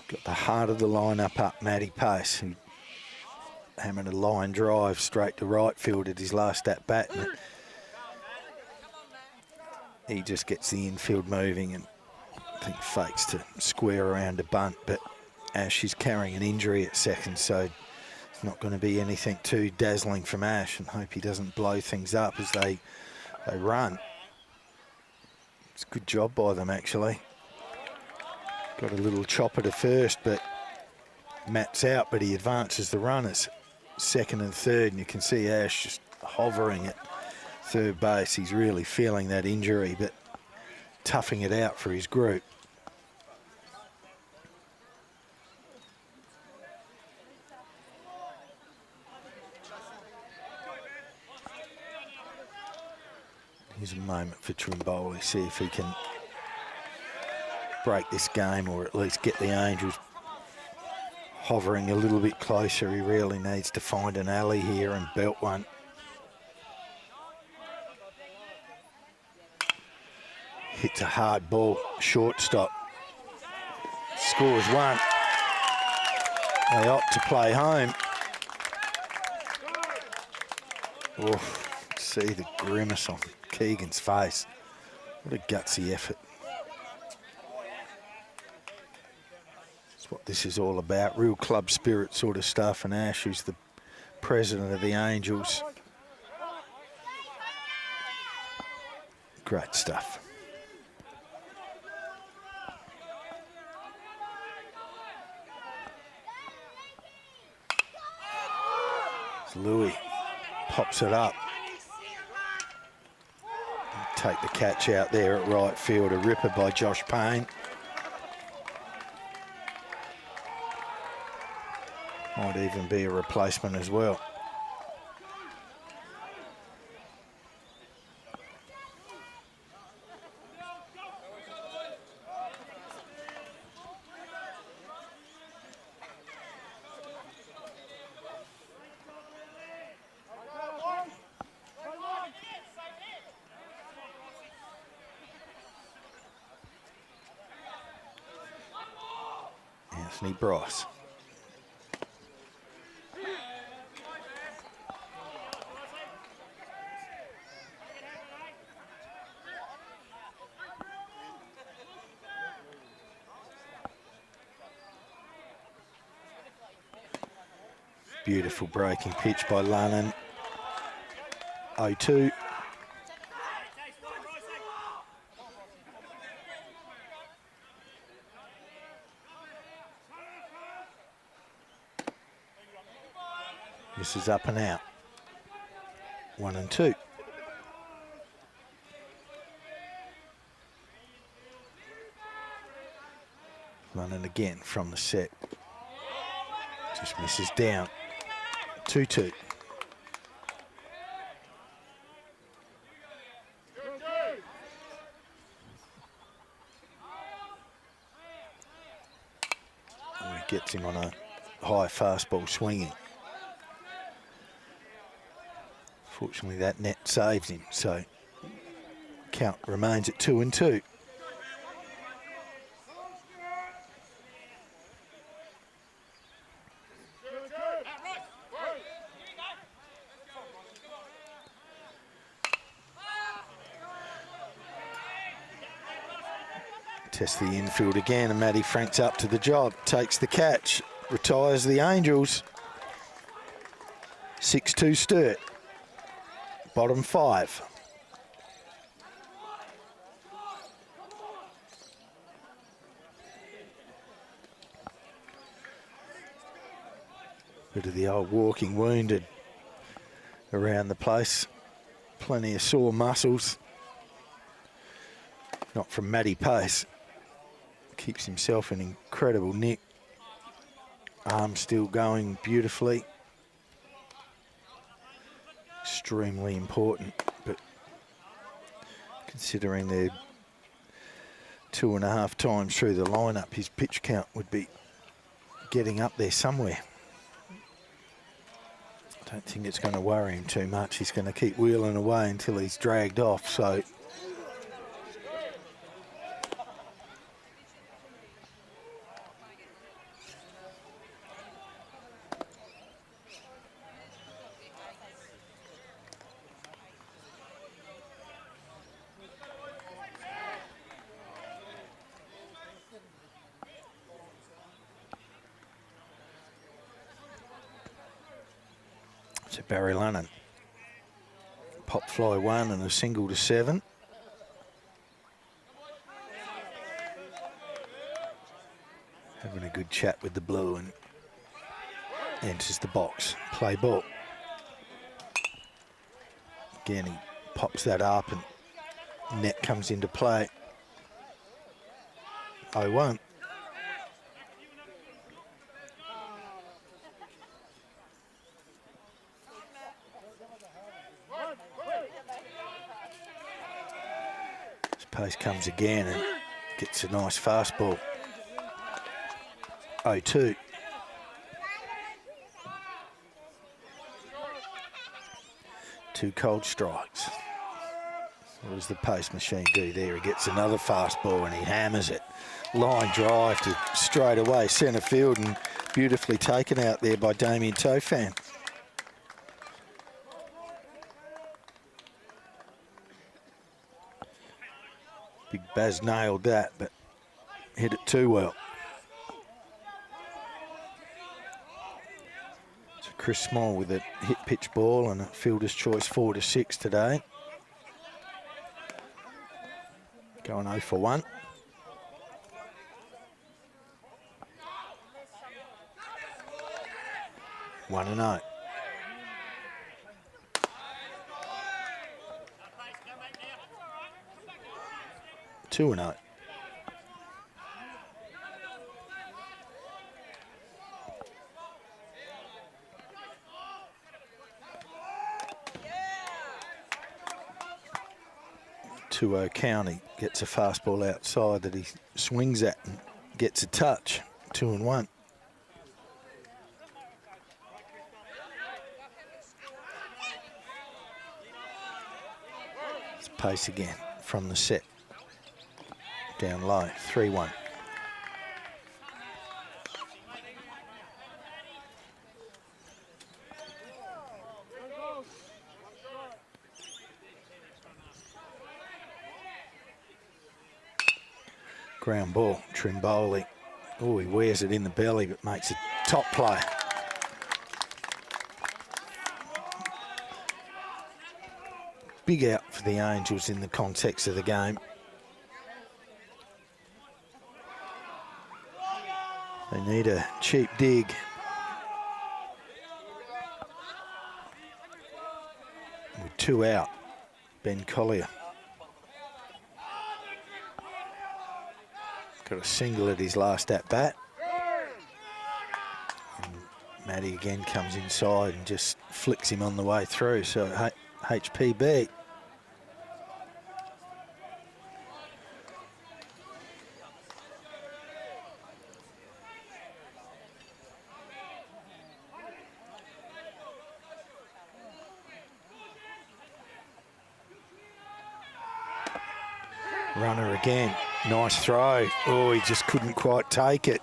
Got the heart of the lineup up, Matty Pace, who hammered a line drive straight to right field at his last at-bat. He just gets the infield moving and I think fakes to square around a bunt, but Ash is carrying an injury at second, so it's not going to be anything too dazzling from Ash, and hope he doesn't blow things up as they run. It's a good job by them, actually. Got a little chopper to first, but Matt's out, but he advances the runners second and third, and you can see Ash just hovering at third base. He's really feeling that injury, but toughing it out for his group. Here's a moment for Trimboli, see if he can break this game or at least get the Angels hovering a little bit closer. He really needs to find an alley here and belt one. Hits a hard ball, shortstop. Scores one. They opt to play home. Oh, see the grimace on Keegan's face. What a gutsy effort. That's what this is all about, real club spirit sort of stuff, and Ash, who's the president of the Angels. Great stuff. Louis pops it up. Take the catch out there at right field. A ripper by Josh Payne. Might even be a replacement as well. Anthony Bryce. Beautiful breaking pitch by Lannan. 0-2. This is up and out. 1-2. Running again from the set. Just misses down. 2-2. And he gets him on a high fastball swinging. Fortunately, that net saves him, so count remains at 2-2. Test the infield again, and Matty Frank's up to the job. Takes the catch, retires the Angels. 6-2 Sturt. Bottom 5. Bit of the old walking wounded around the place. Plenty of sore muscles. Not from Matty Pace. Keeps himself in incredible nick. Arm still going beautifully. Extremely important, but considering they're 2.5 times through the lineup, his pitch count would be getting up there somewhere. I don't think it's going to worry him too much. He's going to keep wheeling away until he's dragged off. So Barry Lunnan. Pop fly 1 and a single to 7. Having a good chat with the blue and enters the box. Play ball. Again, he pops that up and net comes into play. 0-1. Pace comes again and gets a nice fastball. 0-2. Two cold strikes. What does the Pace machine do there? He gets another fastball and he hammers it. Line drive to straight away centre field and beautifully taken out there by Damien Tofan. Big Baz nailed that, but hit it too well. So Chris Small with a hit pitch ball and a fielder's choice 4-6 today. Going 0 for 1. One and 0. Two and 0. County gets a fastball outside that he swings at and gets a touch. 2 and 1. It's Pace again from the set. Down low, 3-1. Ground ball, Trimboli. Oh, he wears it in the belly, but makes a top play. Big out for the Angels in the context of the game. They need a cheap dig. With 2 out, Ben Collier. Got a single at his last at-bat. Matty again comes inside and just flicks him on the way through, so HPB. Runner again, nice throw. Oh, he just couldn't quite take it.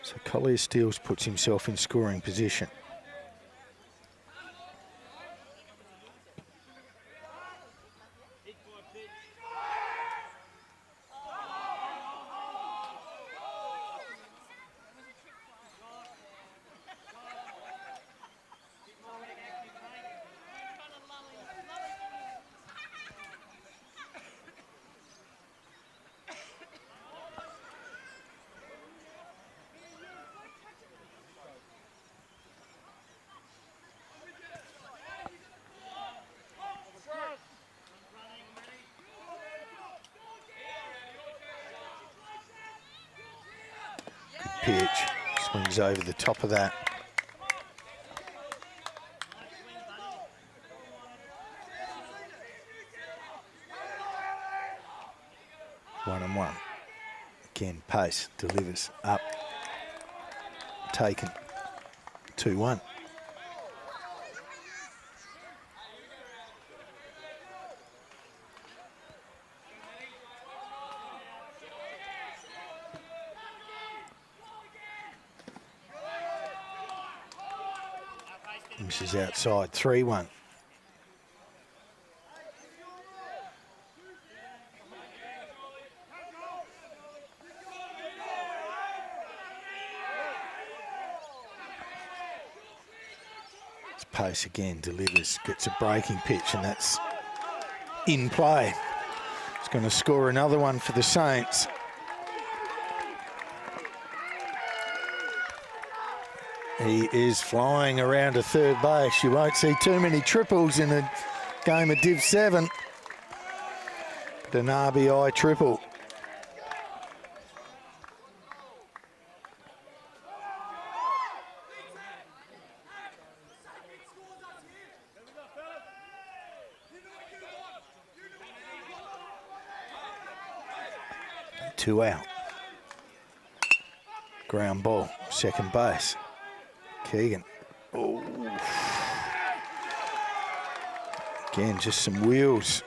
So Collier Steels puts himself in scoring position. Pitch, swings over the top of that. One and one. Again, pace, delivers up. Taken. 2-1. This is outside, 3-1. It's pace again, delivers, gets a breaking pitch, and that's in play. It's going to score another one for the Saints. He is flying around a third base. You won't see too many triples in a game of Div 7. An RBI triple. Two out. Ground ball, second base. Keegan. Oh. Again, just some wheels.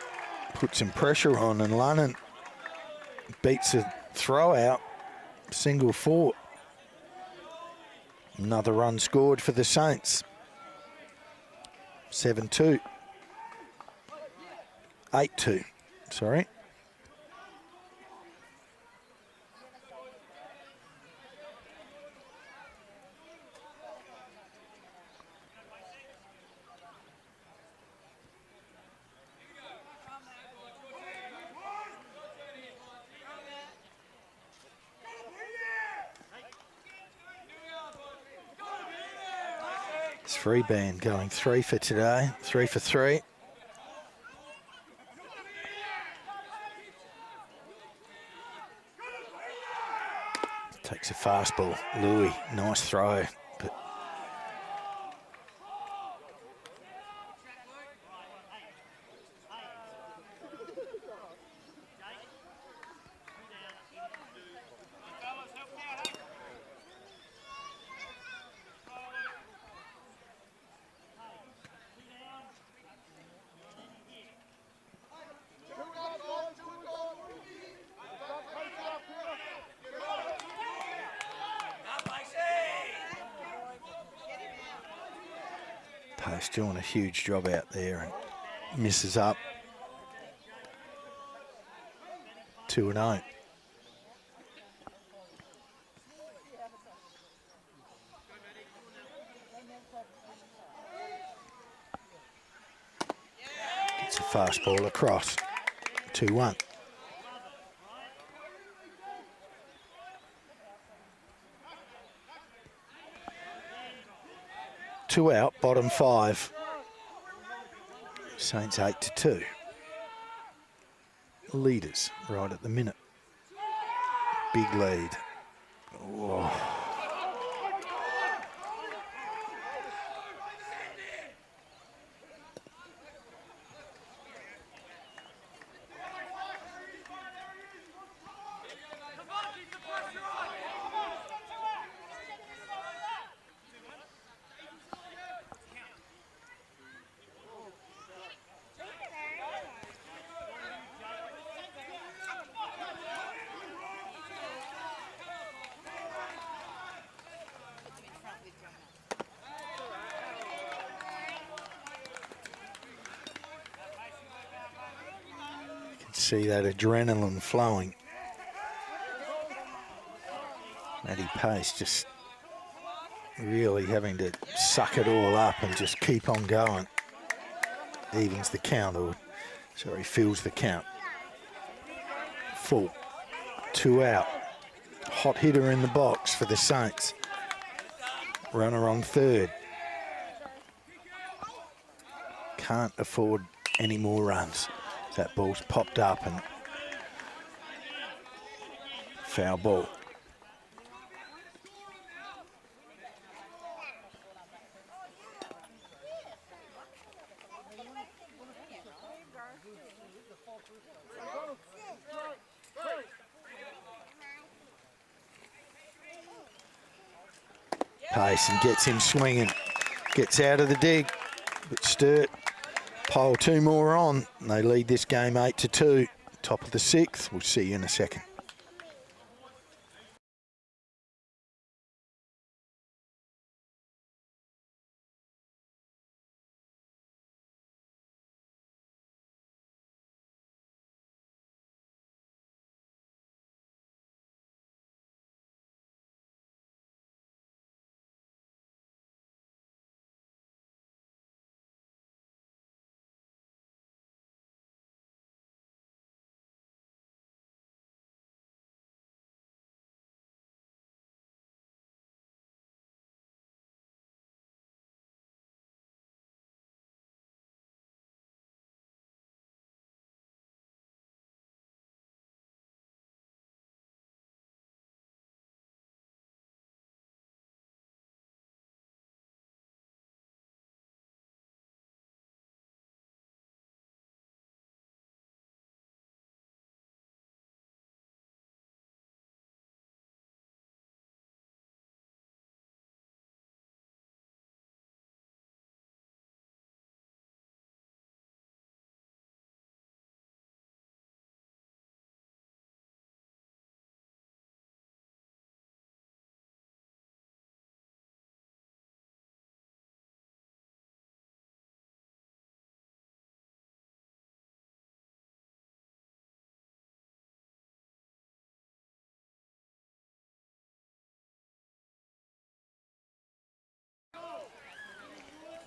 Put some pressure on, and Lunnon beats a throw out. Single four. Another run scored for the Saints. 7-2. 8-2, sorry. Three band going 3 for today, 3 for 3. Takes a fastball, Louis, nice throw, but Pace doing a huge job out there and misses up. 2-0. Gets a fastball across. 2-1. Two out, bottom 5. Saints 8-2. Leaders right at the minute. Big lead. Whoa. see that adrenaline flowing. Matty Pace just really having to suck it all up and just keep on going. Evens the count, or sorry, fills the count. Full. 2 out. Hot hitter in the box for the Saints. Runner on third. Can't afford any more runs. That ball's popped up and foul ball. Pace and gets him swinging. Gets out of the dig, but Sturt pile 2 more on, and they lead this game 8-2. Top of the 6th. We'll see you in a second.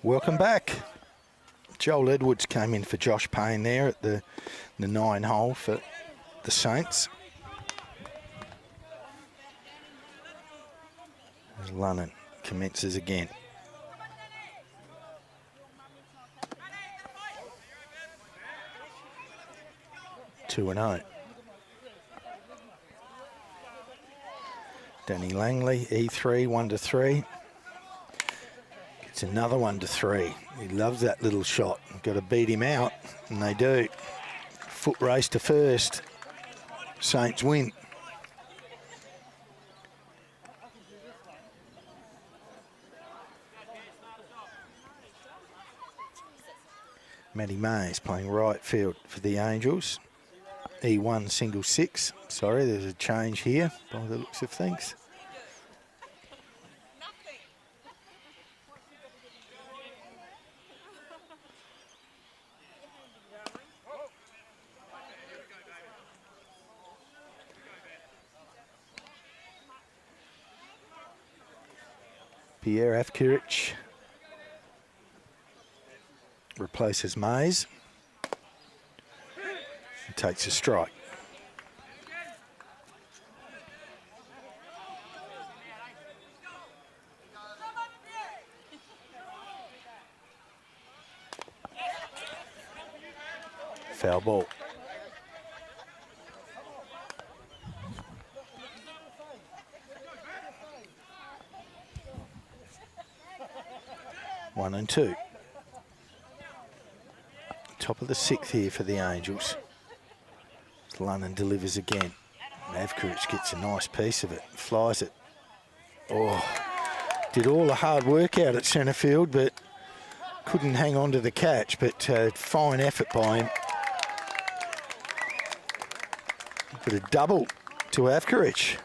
Welcome back. Joel Edwards came in for Josh Payne there at the 9 hole for the Saints. As Lunnon commences again. Two and 0. Danny Langley, E3, 1-3. It's another 1-3. He loves that little shot. Got to beat him out, and they do. Foot race to first. Saints win. Matty Mays playing right field for the Angels. E1 single 6. Sorry, there's a change here by the looks of things. Pierre Avkirich replaces Mays. He takes a strike. Foul ball. One and 2. Top of the 6th here for the Angels. Lunnon delivers again. Avkirich gets a nice piece of it, flies it. Oh, did all the hard work out at centre field, but couldn't hang on to the catch, but fine effort by him. But a double to Avkirich.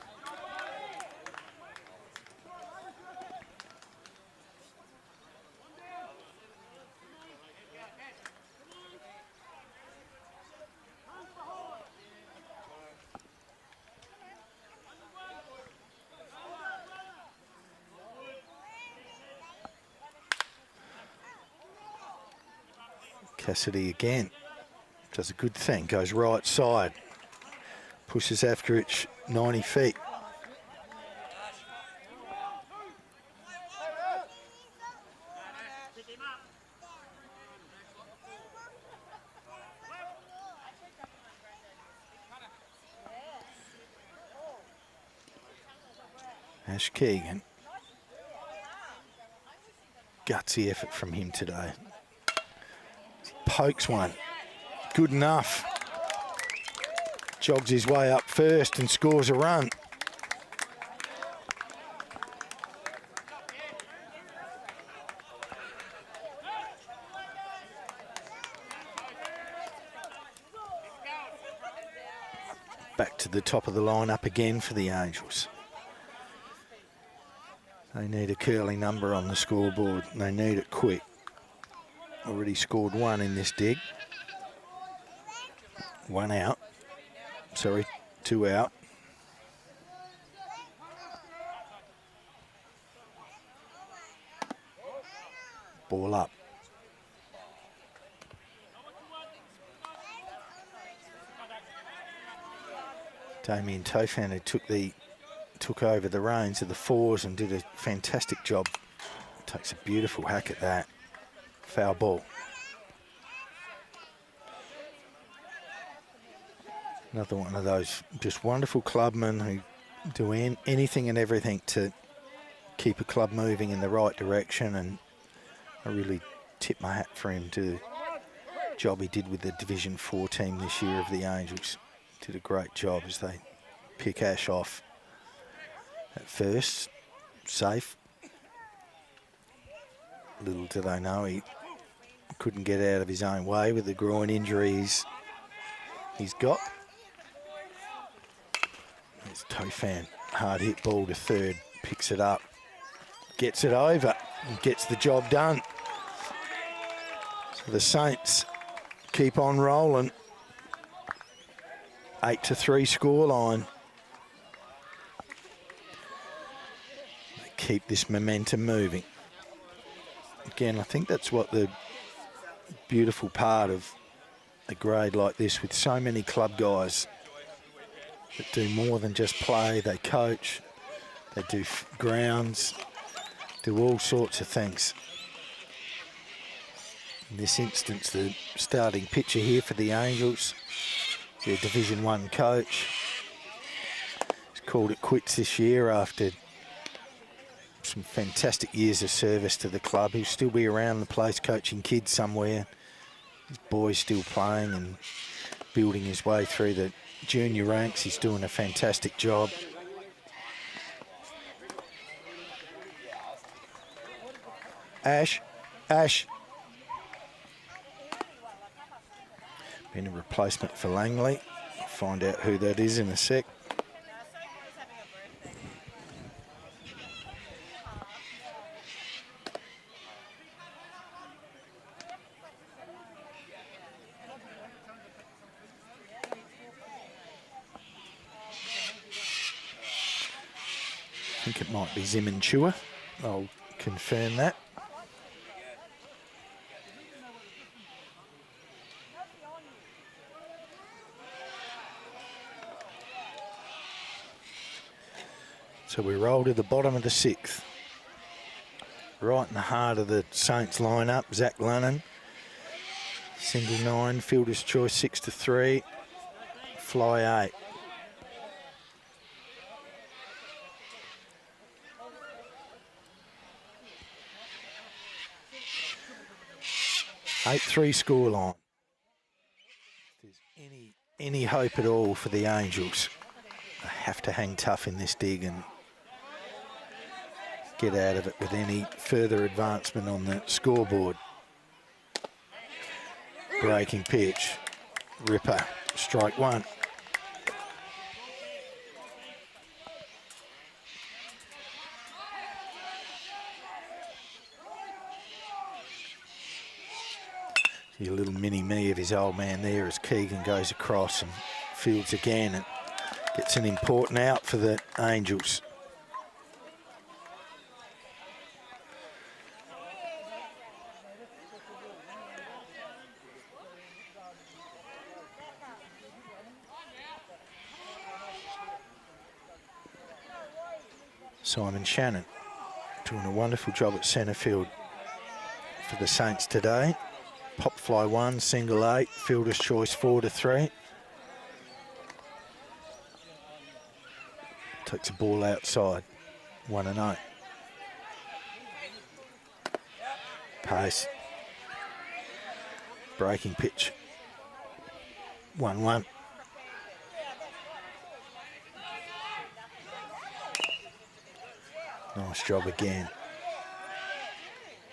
Cassidy again. Does a good thing. Goes right side. Pushes after it 90 feet. Ash Keegan. Gutsy effort from him today. Pokes one. Good enough. Jogs his way up first and scores a run. Back to the top of the lineup again for the Angels. They need a curly number on the scoreboard, and they need it quick. Already scored one in this dig. One out. Sorry, two out. Ball up. Damien Tofan, who took over the reins of the fours and did a fantastic job. Takes a beautiful hack at that. Foul ball. Another one of those just wonderful clubmen who do anything and everything to keep a club moving in the right direction, and I really tip my hat for him to the job he did with the Division 4 team this year of the Angels. Did a great job as they pick Ash off at first. Safe. Little do they know he couldn't get out of his own way with the groin injuries he's got. There's Tofan, hard hit ball to third, picks it up, gets it over and gets the job done. So the Saints keep on rolling. 8-3 scoreline. They keep this momentum moving. Again, I think that's what the beautiful part of a grade like this, with so many club guys that do more than just play. They coach, they do grounds, do all sorts of things. In this instance, the starting pitcher here for the Angels, their Division 1 coach, he's called it quits this year after some fantastic years of service to the club. He'll still be around the place coaching kids somewhere. His boy's still playing and building his way through the junior ranks. He's doing a fantastic job. Ash. Been a replacement for Langley. I'll find out who that is in a sec. I think it might be Zimanchua. I'll confirm that. So we roll to the bottom of the sixth. Right in the heart of the Saints lineup, Zach Lunnan. Single 9, fielder's choice 6-3, fly 8. Eight-3 scoreline. If there's any hope at all for the Angels, they have to hang tough in this dig and get out of it with any further advancement on the scoreboard. Breaking pitch, ripper, strike one. See a little mini-me of his old man there as Keegan goes across and fields again and gets an important out for the Angels. Simon Shannon doing a wonderful job at centre field for the Saints today. Pop fly 1, single 8, fielder's choice 4-3. Takes a ball outside, 1-0. Pace. Breaking pitch. 1-1. Nice job again.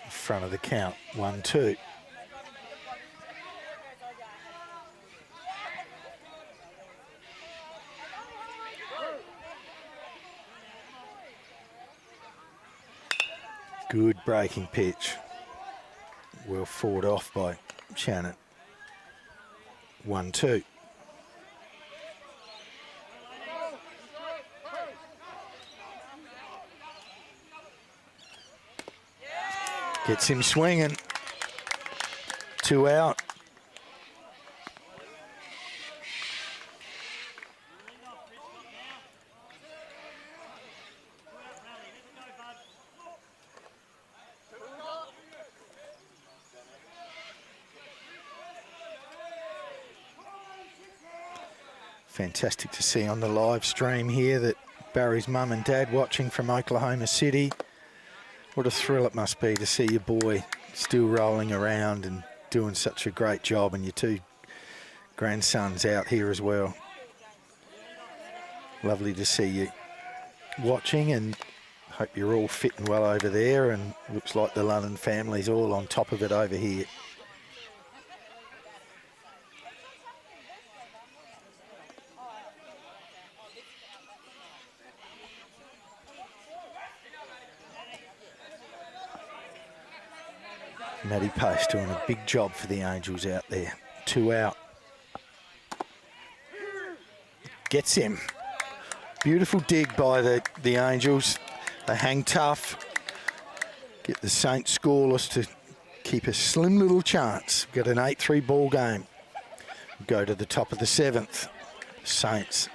In front of the count, 1-2. Good breaking pitch. Well fought off by Shannon. 1-2. Gets him swinging. 2 out. Fantastic to see on the live stream here that Barry's mum and dad watching from Oklahoma City. What a thrill it must be to see your boy still rolling around and doing such a great job, and your 2 grandsons out here as well. Lovely to see you watching, and hope you're all fit and well over there, and looks like the London family's all on top of it over here. Matty Pace doing a big job for the Angels out there. 2 out. Gets him. Beautiful dig by the Angels. They hang tough. Get the Saints scoreless to keep a slim little chance. Got an 8-3 ball game. Go to the top of the 7th. Saints.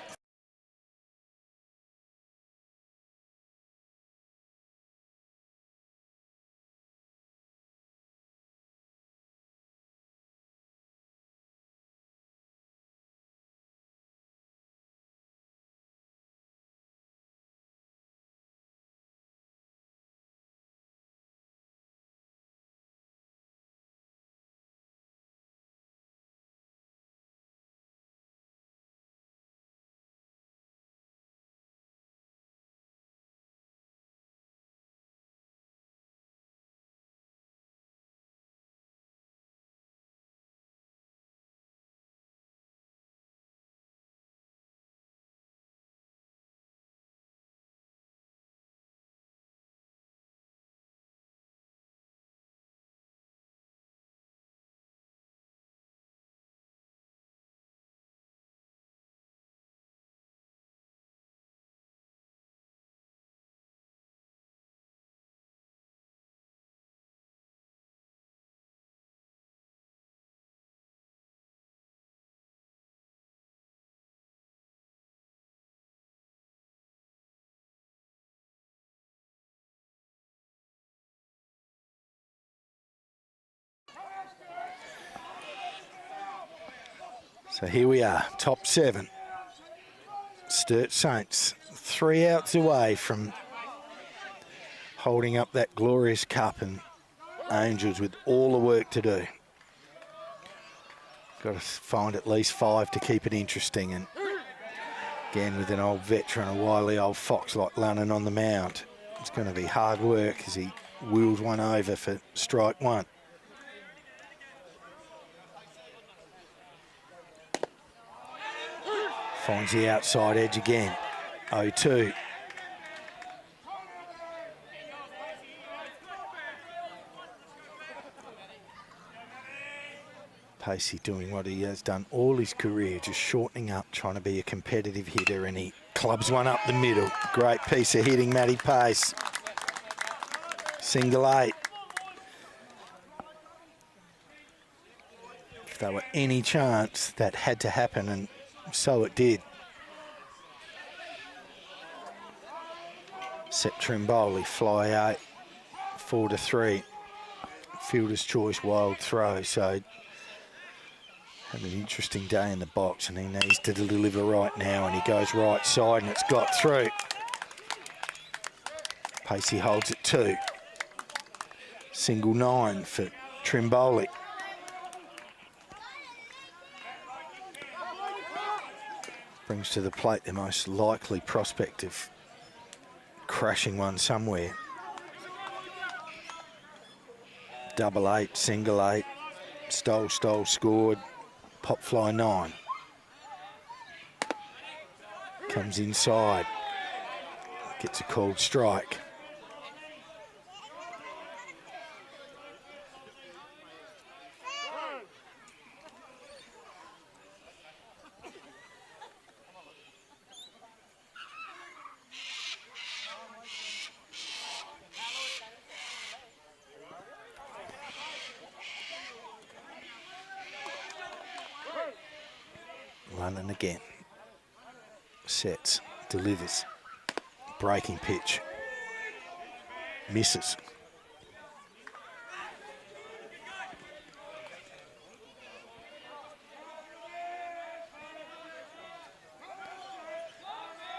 So here we are, top 7. Sturt Saints, 3 outs away from holding up that glorious cup, and Angels with all the work to do. Got to find at least 5 to keep it interesting, and again with an old veteran, a wily old fox like Lunnon on the mound. It's going to be hard work as he wheels one over for strike 1. Finds the outside edge again. 0-2. Pacey doing what he has done all his career, just shortening up, trying to be a competitive hitter, and he clubs one up the middle. Great piece of hitting, Matty Pace. Single 8. If there were any chance, that had to happen, and so it did. Set Trimboli, fly 8, 4-3. Fielder's choice, wild throw. So had an interesting day in the box, and he needs to deliver right now, and he goes right side, and it's got through. Pacey holds it 2. Single 9 for Trimboli. Brings to the plate the most likely prospect of crashing one somewhere. Double 8, single 8, stole, scored, pop fly 9. Comes inside, gets a called strike. Running again. Sets, delivers. Breaking pitch. Misses.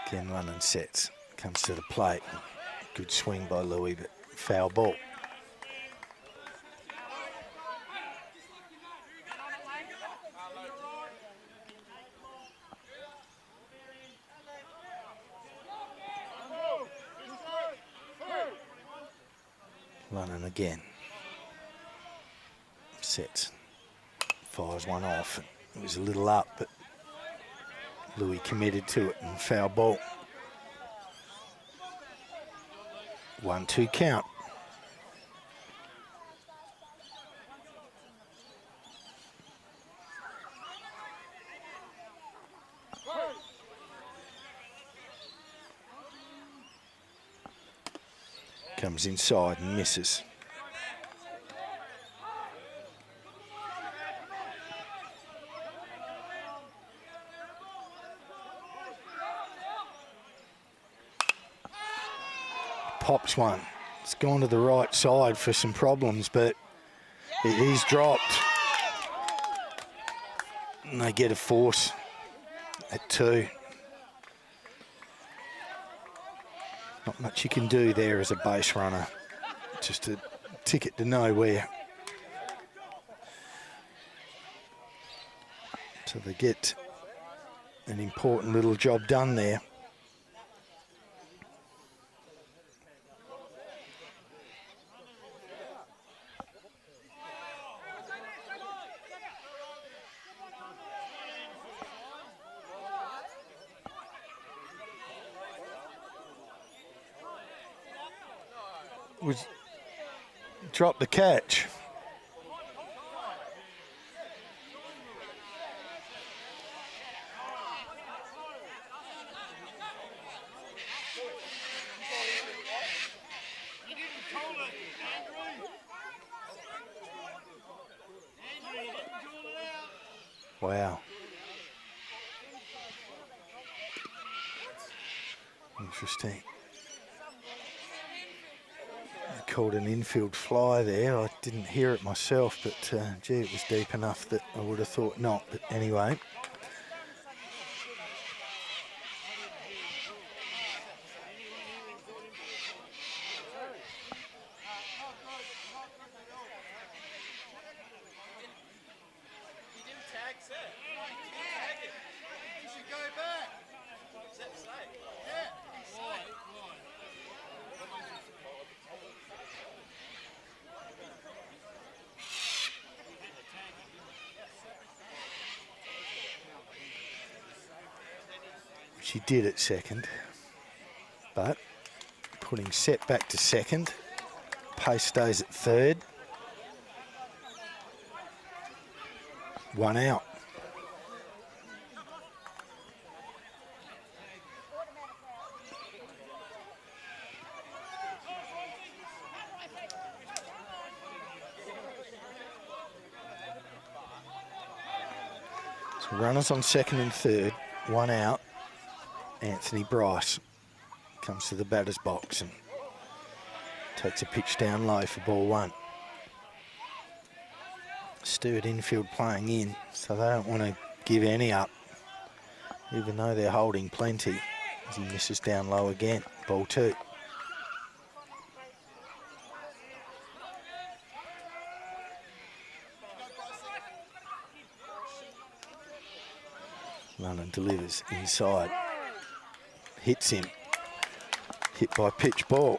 Again, running sets. Comes to the plate. Good swing by Louis, but foul ball. Running again. Sets. Fires one off. It was a little up, but Louis committed to it and foul ball. 1-2 count. Comes inside and misses. Pops one. It's gone to the right side for some problems, but it is dropped. And they get a force at 2. Not much you can do there as a base runner. Just a ticket to nowhere. So they get an important little job done there. Was dropped the catch. Wow. Interesting. Called an infield fly there. I didn't hear it myself, but gee, it was deep enough that I would have thought not. But anyway. She did at second, but putting set back to second. Pace stays at third. 1 out. So runners on second and third, 1 out. Anthony Bryce Comes to the batter's box and takes a pitch down low for ball 1. Sturt infield playing in, so they don't want to give any up, even though they're holding plenty. As he misses down low again, ball 2. London delivers inside. Hits him. Hit by pitch ball.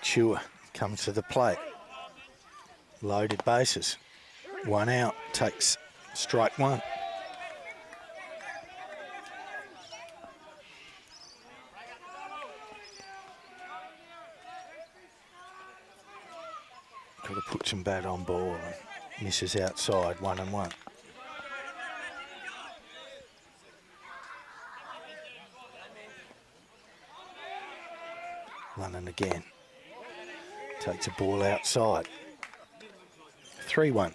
Chua comes to the plate. Loaded bases. 1 out, takes strike 1. Got to put some bat on ball and misses outside, 1-1. London again. Takes a ball outside. 3-1.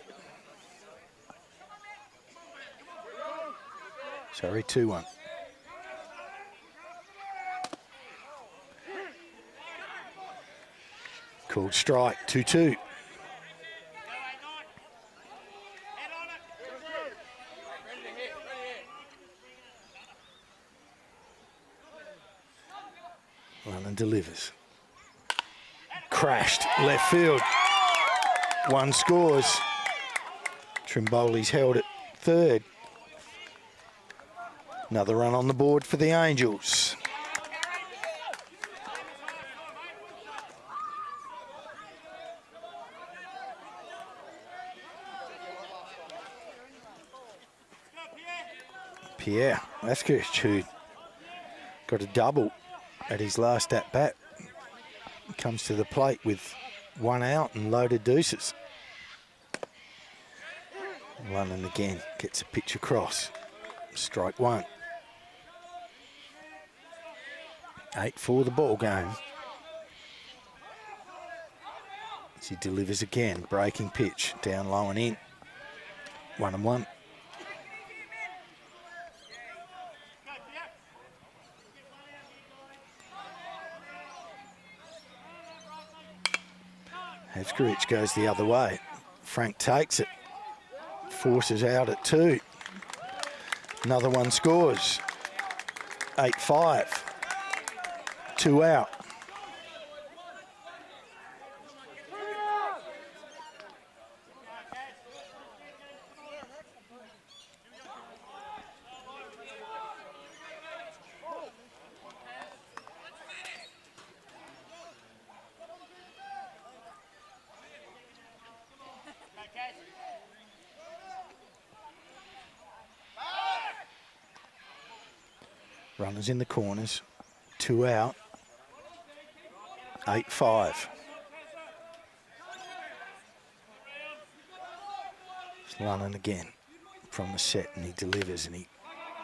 Sorry, 2-1. Called strike, 2-2. London delivers. Crashed, left field. 1 scores. Trimboli's held at 3rd. Another run on the board for the Angels. Pierre Laskirch, who got a double at his last at-bat, comes to the plate with 1 out and loaded deuces. London again gets a pitch across. Strike 1. 8 for the ball game. As he delivers again, breaking pitch, down low and in. 1-1. Havskrich goes the other way. Frank takes it. Forces out at 2. Another one scores. 8-5. 2 out. Runners in the corners, 2 out, 8-5. It's London again from the set, and he delivers and he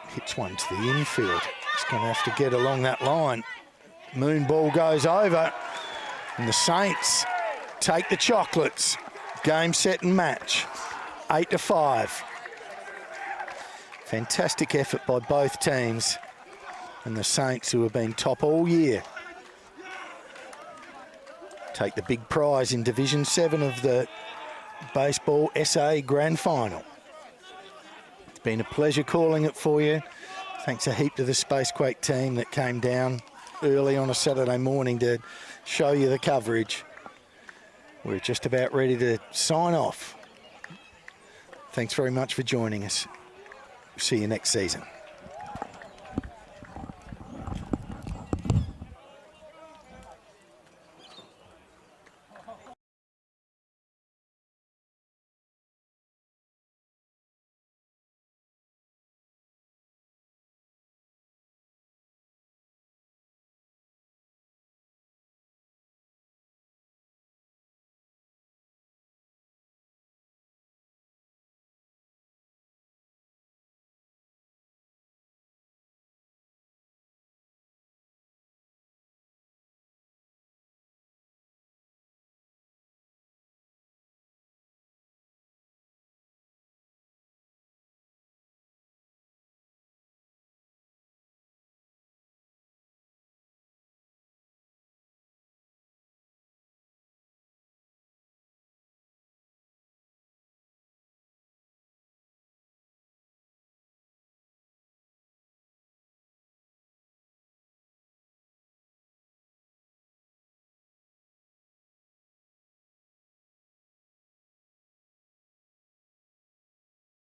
hits one to the infield. He's going to have to get along that line. Moon ball goes over, and the Saints take the chocolates. Game, set and match, 8-5. Fantastic effort by both teams. And the Saints, who have been top all year, take the big prize in Division 7 of the Baseball SA Grand Final. It's been a pleasure calling it for you. Thanks a heap to the Spacequake team that came down early on a Saturday morning to show you the coverage. We're just about ready to sign off. Thanks very much for joining us. See you next season.